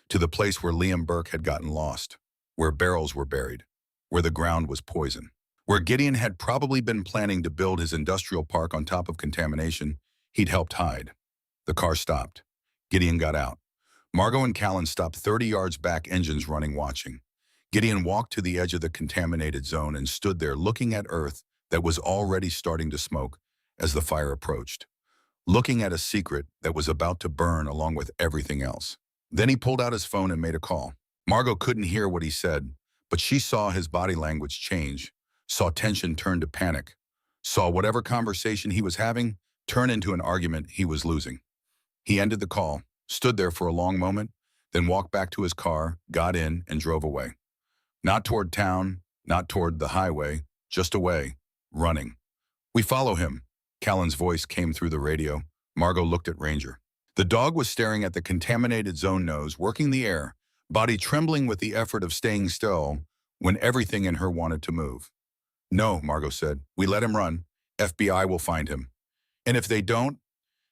S1: to the place where Liam Burke had gotten lost, where barrels were buried, where the ground was poison, where Gideon had probably been planning to build his industrial park on top of contamination he'd helped hide. The car stopped. Gideon got out. Margot and Callan stopped 30 yards back, engines running, watching. Gideon walked to the edge of the contaminated zone and stood there looking at Earth that was already starting to smoke as the fire approached, looking at a secret that was about to burn along with everything else. Then he pulled out his phone and made a call. Margot couldn't hear what he said, but she saw his body language change, saw tension turn to panic, saw whatever conversation he was having turn into an argument he was losing. He ended the call, stood there for a long moment, then walked back to his car, got in, and drove away. Not toward town, not toward the highway, just away, running. We follow him. Callan's voice came through the radio. Margot looked at Ranger. The dog was staring at the contaminated zone nose, working the air, body trembling with the effort of staying still when everything in her wanted to move. No, Margot said. We let him run. FBI will find him. And if they don't,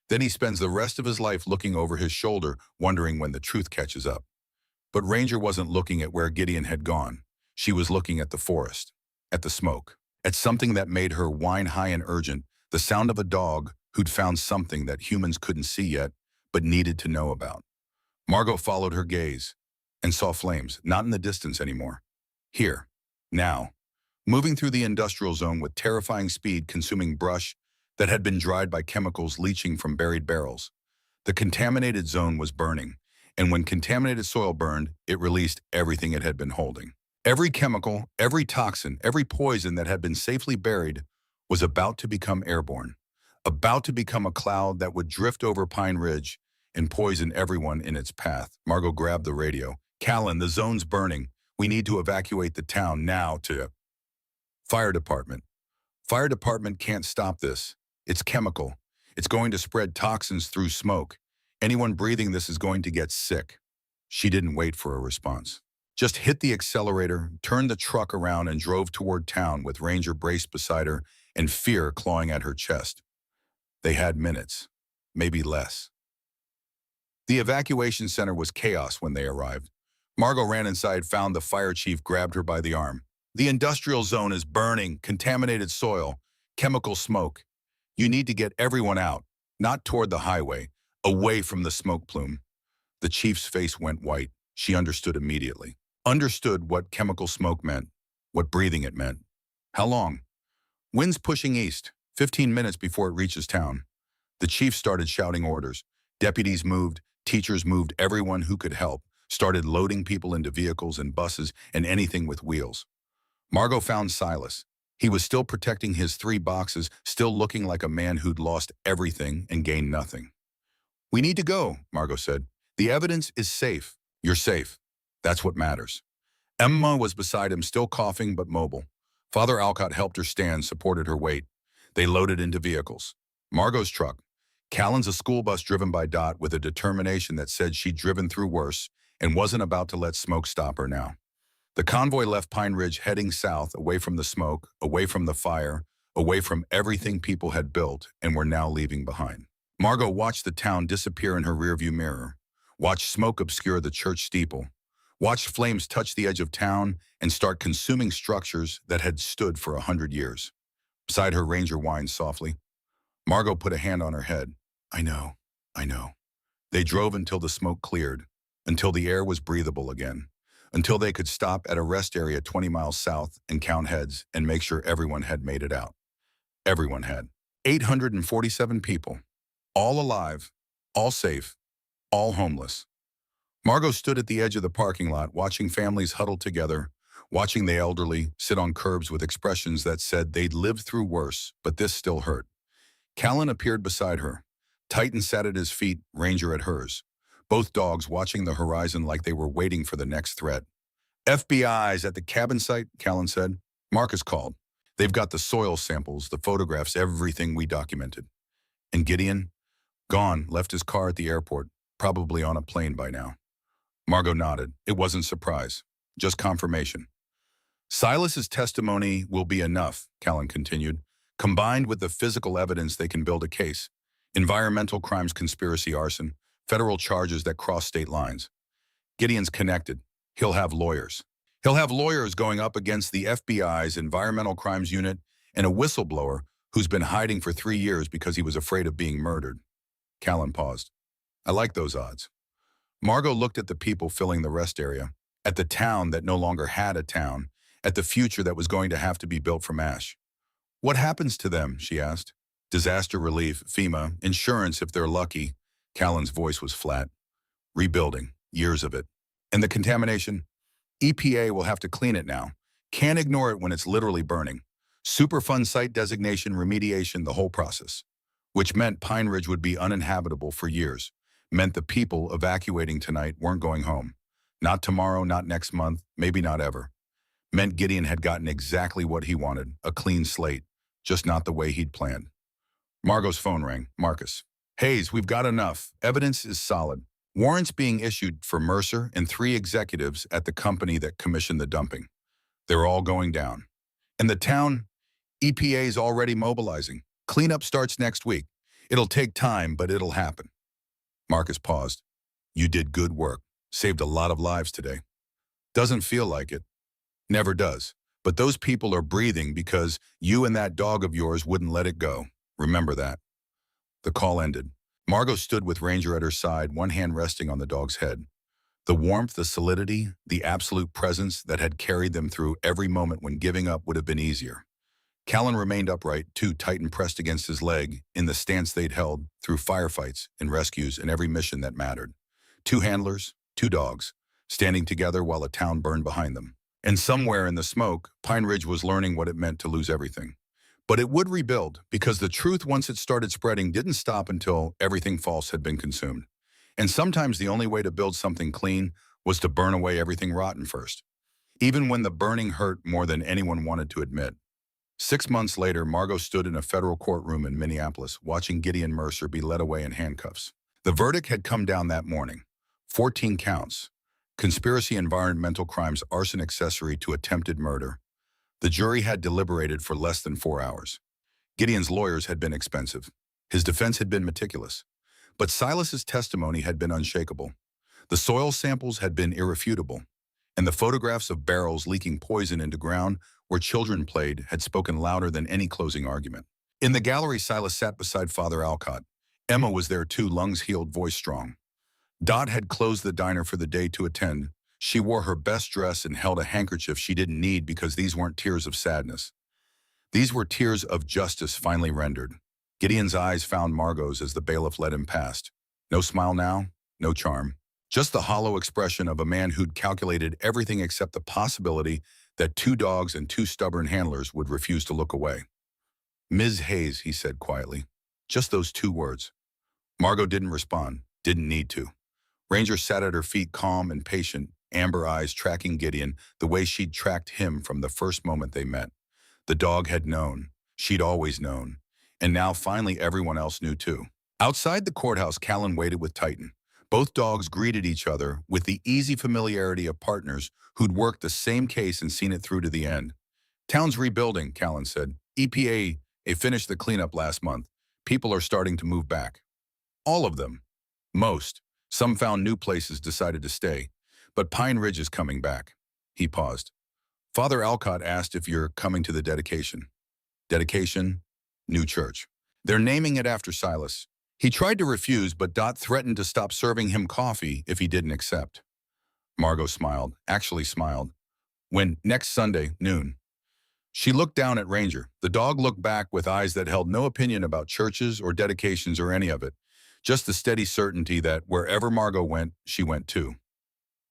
S1: then he spends the rest of his life looking over his shoulder, wondering when the truth catches up. But Ranger wasn't looking at where Gideon had gone. She was looking at the forest, at the smoke, at something that made her whine high and urgent, the sound of a dog who'd found something that humans couldn't see yet, but needed to know about. Margot followed her gaze and saw flames, not in the distance anymore. Here, now, moving through the industrial zone with terrifying speed, consuming brush that had been dried by chemicals leaching from buried barrels. The contaminated zone was burning, and when contaminated soil burned, it released everything it had been holding. Every chemical, every toxin, every poison that had been safely buried was about to become airborne, about to become a cloud that would drift over Pine Ridge and poison everyone in its path. Margot grabbed the radio. Callan, the zone's burning. We need to evacuate the town now to... Fire department. Fire department can't stop this. It's chemical. It's going to spread toxins through smoke. Anyone breathing this is going to get sick. She didn't wait for a response. Just hit the accelerator, turned the truck around and drove toward town with Ranger braced beside her and fear clawing at her chest. They had minutes, maybe less. The evacuation center was chaos when they arrived. Margot ran inside, found the fire chief, grabbed her by the arm. The industrial zone is burning, contaminated soil, chemical smoke. You need to get everyone out, not toward the highway, away from the smoke plume. The chief's face went white. She understood immediately. Understood what chemical smoke meant, what breathing it meant. How long? Wind's pushing east, 15 minutes before it reaches town. The chief started shouting orders. Deputies moved, teachers moved, everyone who could help started loading people into vehicles and buses and anything with wheels. Margot found Silas. He was still protecting his 3 boxes, still looking like a man who'd lost everything and gained nothing. We need to go, Margot said. The evidence is safe. You're safe. That's what matters. Emma was beside him, still coughing but mobile. Father Alcott helped her stand, supported her weight. They loaded into vehicles. Margot's truck. Callan's a school bus driven by Dot with a determination that said she'd driven through worse and wasn't about to let smoke stop her now. The convoy left Pine Ridge heading south, away from the smoke, away from the fire, away from everything people had built and were now leaving behind. Margot watched the town disappear in her rearview mirror, watched smoke obscure the church steeple, watched flames touch the edge of town and start consuming structures that had stood for 100 years. Beside her, Ranger whined softly. Margot put a hand on her head. I know, I know. They drove until the smoke cleared, until the air was breathable again, until they could stop at a rest area 20 miles south and count heads and make sure everyone had made it out. Everyone had. 847 people. All alive, all safe, all homeless. Margot stood at the edge of the parking lot watching families huddle together, watching the elderly sit on curbs with expressions that said they'd lived through worse, but this still hurt. Callan appeared beside her. Titan sat at his feet, Ranger at hers. Both dogs watching the horizon like they were waiting for the next threat. FBI's at the cabin site, Callan said. Marcus called. They've got the soil samples, the photographs, everything we documented. And Gideon? Gone, left his car at the airport, probably on a plane by now. Margot nodded. It wasn't surprise, just confirmation. Silas's testimony will be enough, Callan continued. Combined with the physical evidence, they can build a case. Environmental crimes, conspiracy, arson, federal charges that cross state lines. Gideon's connected. He'll have lawyers. He'll have lawyers going up against the FBI's Environmental Crimes Unit and a whistleblower who's been hiding for 3 years because he was afraid of being murdered. Callan paused. I like those odds. Margot looked at the people filling the rest area, at the town that no longer had a town, at the future that was going to have to be built from ash. What happens to them, she asked. Disaster relief, FEMA, insurance if they're lucky. Callan's voice was flat. Rebuilding, years of it. And the contamination? EPA will have to clean it now. Can't ignore it when it's literally burning. Superfund site designation, remediation, the whole process. Which meant Pine Ridge would be uninhabitable for years. Meant the people evacuating tonight weren't going home. Not tomorrow, not next month, maybe not ever. Meant Gideon had gotten exactly what he wanted, a clean slate, just not the way he'd planned. Margot's phone rang. Marcus. Hayes, we've got enough. Evidence is solid. Warrants being issued for Mercer and 3 executives at the company that commissioned the dumping. They're all going down. And the town, EPA's already mobilizing. Cleanup starts next week. It'll take time, but it'll happen. Marcus paused. You did good work. Saved a lot of lives today. Doesn't feel like it. Never does. But those people are breathing because you and that dog of yours wouldn't let it go. Remember that. The call ended. Margot stood with Ranger at her side, one hand resting on the dog's head. The warmth, the solidity, the absolute presence that had carried them through every moment when giving up would have been easier. Callan remained upright, too, Titan pressed against his leg, in the stance they'd held through firefights and rescues and every mission that mattered. 2 handlers, 2 dogs, standing together while a town burned behind them. And somewhere in the smoke, Pine Ridge was learning what it meant to lose everything. But it would rebuild, because the truth, once it started spreading, didn't stop until everything false had been consumed. And sometimes the only way to build something clean was to burn away everything rotten first, even when the burning hurt more than anyone wanted to admit. 6 months later, Margot stood in a federal courtroom in Minneapolis, watching Gideon Mercer be led away in handcuffs. The verdict had come down that morning. 14 counts. Conspiracy, environmental crimes, arson, accessory to attempted murder. The jury had deliberated for less than 4 hours. Gideon's lawyers had been expensive. His defense had been meticulous. But Silas's testimony had been unshakable. The soil samples had been irrefutable. And the photographs of barrels leaking poison into ground where children played had spoken louder than any closing argument. In the gallery, Silas sat beside Father Alcott. Emma was there too, lungs healed, voice strong. Dot had closed the diner for the day to attend. She wore her best dress and held a handkerchief she didn't need because these weren't tears of sadness. These were tears of justice finally rendered. Gideon's eyes found Margot's as the bailiff led him past. No smile now, no charm. Just the hollow expression of a man who'd calculated everything except the possibility that 2 dogs and 2 stubborn handlers would refuse to look away. Ms. Hayes, he said quietly. Just those 2 words. Margot didn't respond, didn't need to. Ranger sat at her feet, calm and patient, amber eyes tracking Gideon the way she'd tracked him from the first moment they met. The dog had known. She'd always known. And now finally everyone else knew too. Outside the courthouse, Callan waited with Titan. Both dogs greeted each other with the easy familiarity of partners who'd worked the same case and seen it through to the end. Town's rebuilding, Callan said. EPA finished the cleanup last month. People are starting to move back. All of them. Most. Some found new places, decided to stay. But Pine Ridge is coming back. He paused. Father Alcott asked if you're coming to the dedication. Dedication? New church. They're naming it after Silas. He tried to refuse, but Dot threatened to stop serving him coffee if he didn't accept. Margot smiled, actually smiled. When next Sunday, noon. She looked down at Ranger. The dog looked back with eyes that held no opinion about churches or dedications or any of it. Just the steady certainty that wherever Margot went, she went too.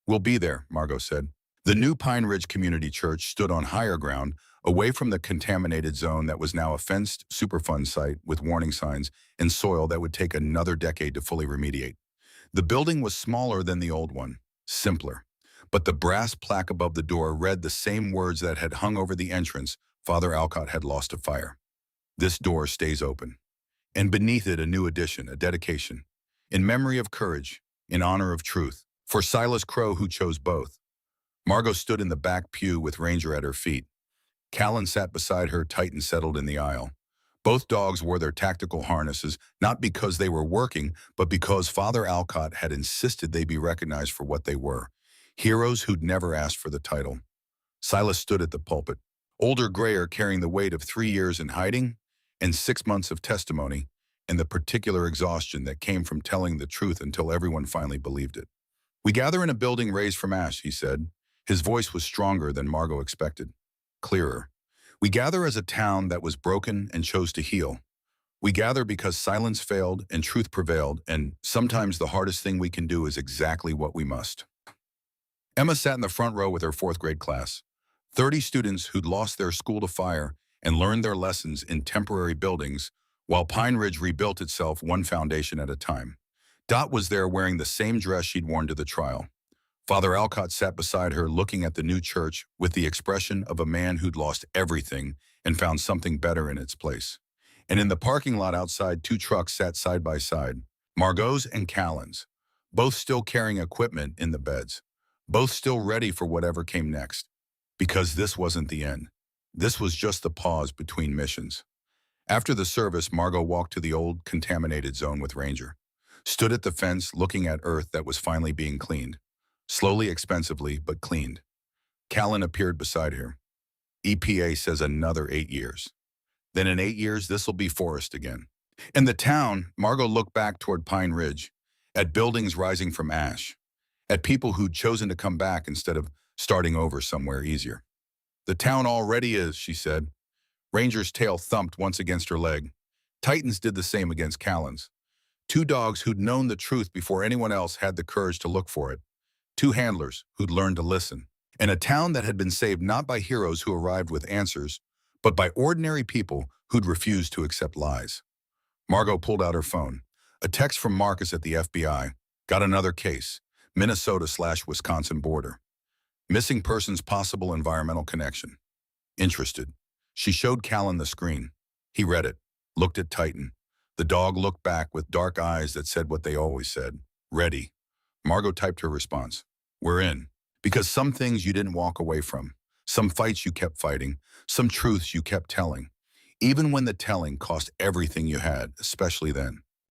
S1: We'll be there, Margot said. The new Pine Ridge Community Church stood on higher ground, away from the contaminated zone that was now a fenced Superfund site with warning signs and soil that would take another decade to fully remediate. The building was smaller than the old one, simpler. But the brass plaque above the door read the same words that had hung over the entrance Father Alcott had lost to fire. This door stays open. And beneath it a new addition, a dedication. In memory of courage, in honor of truth. For Silas Crow, who chose both. Margot stood in the back pew with Ranger at her feet. Callan sat beside her, tight and settled in the aisle. Both dogs wore their tactical harnesses, not because they were working, but because Father Alcott had insisted they be recognized for what they were. Heroes who'd never asked for the title. Silas stood at the pulpit, older grayer carrying the weight of 3 years in hiding and 6 months of testimony and the particular exhaustion that came from telling the truth until everyone finally believed it. We gather in a building raised from ash, he said. His voice was stronger than Margot expected, clearer. We gather as a town that was broken and chose to heal. We gather because silence failed and truth prevailed, and sometimes the hardest thing we can do is exactly what we must. Emma sat in the front row with her 4th grade class. 30 students who'd lost their school to fire and learned their lessons in temporary buildings, while Pine Ridge rebuilt itself one foundation at a time. Dot was there wearing the same dress she'd worn to the trial. Father Alcott sat beside her looking at the new church with the expression of a man who'd lost everything and found something better in its place. And in the parking lot outside, 2 trucks sat side by side, Margot's and Callan's, both still carrying equipment in the beds. Both still ready for whatever came next. Because this wasn't the end. This was just the pause between missions. After the service, Margot walked to the old contaminated zone with Ranger. Stood at the fence looking at earth that was finally being cleaned. Slowly, expensively, but cleaned. Callan appeared beside her. EPA says another 8 years. Then in 8 years, this'll be forest again. In the town, Margot looked back toward Pine Ridge, at buildings rising from ash. At people who'd chosen to come back instead of starting over somewhere easier. The town already is, she said. Ranger's tail thumped once against her leg. Titan's did the same against Callan's. 2 dogs who'd known the truth before anyone else had the courage to look for it. 2 handlers who'd learned to listen. And a town that had been saved not by heroes who arrived with answers, but by ordinary people who'd refused to accept lies. Margot pulled out her phone. A text from Marcus at the FBI. Got another case. Minnesota/Wisconsin border. Missing persons, possible environmental connection. Interested. She showed Callan the screen. He read it, looked at Titan. The dog looked back with dark eyes that said what they always said. Ready. Margot typed her response. We're in. Because some things you didn't walk away from. Some fights you kept fighting. Some truths you kept telling. Even when the telling cost everything you had, especially then.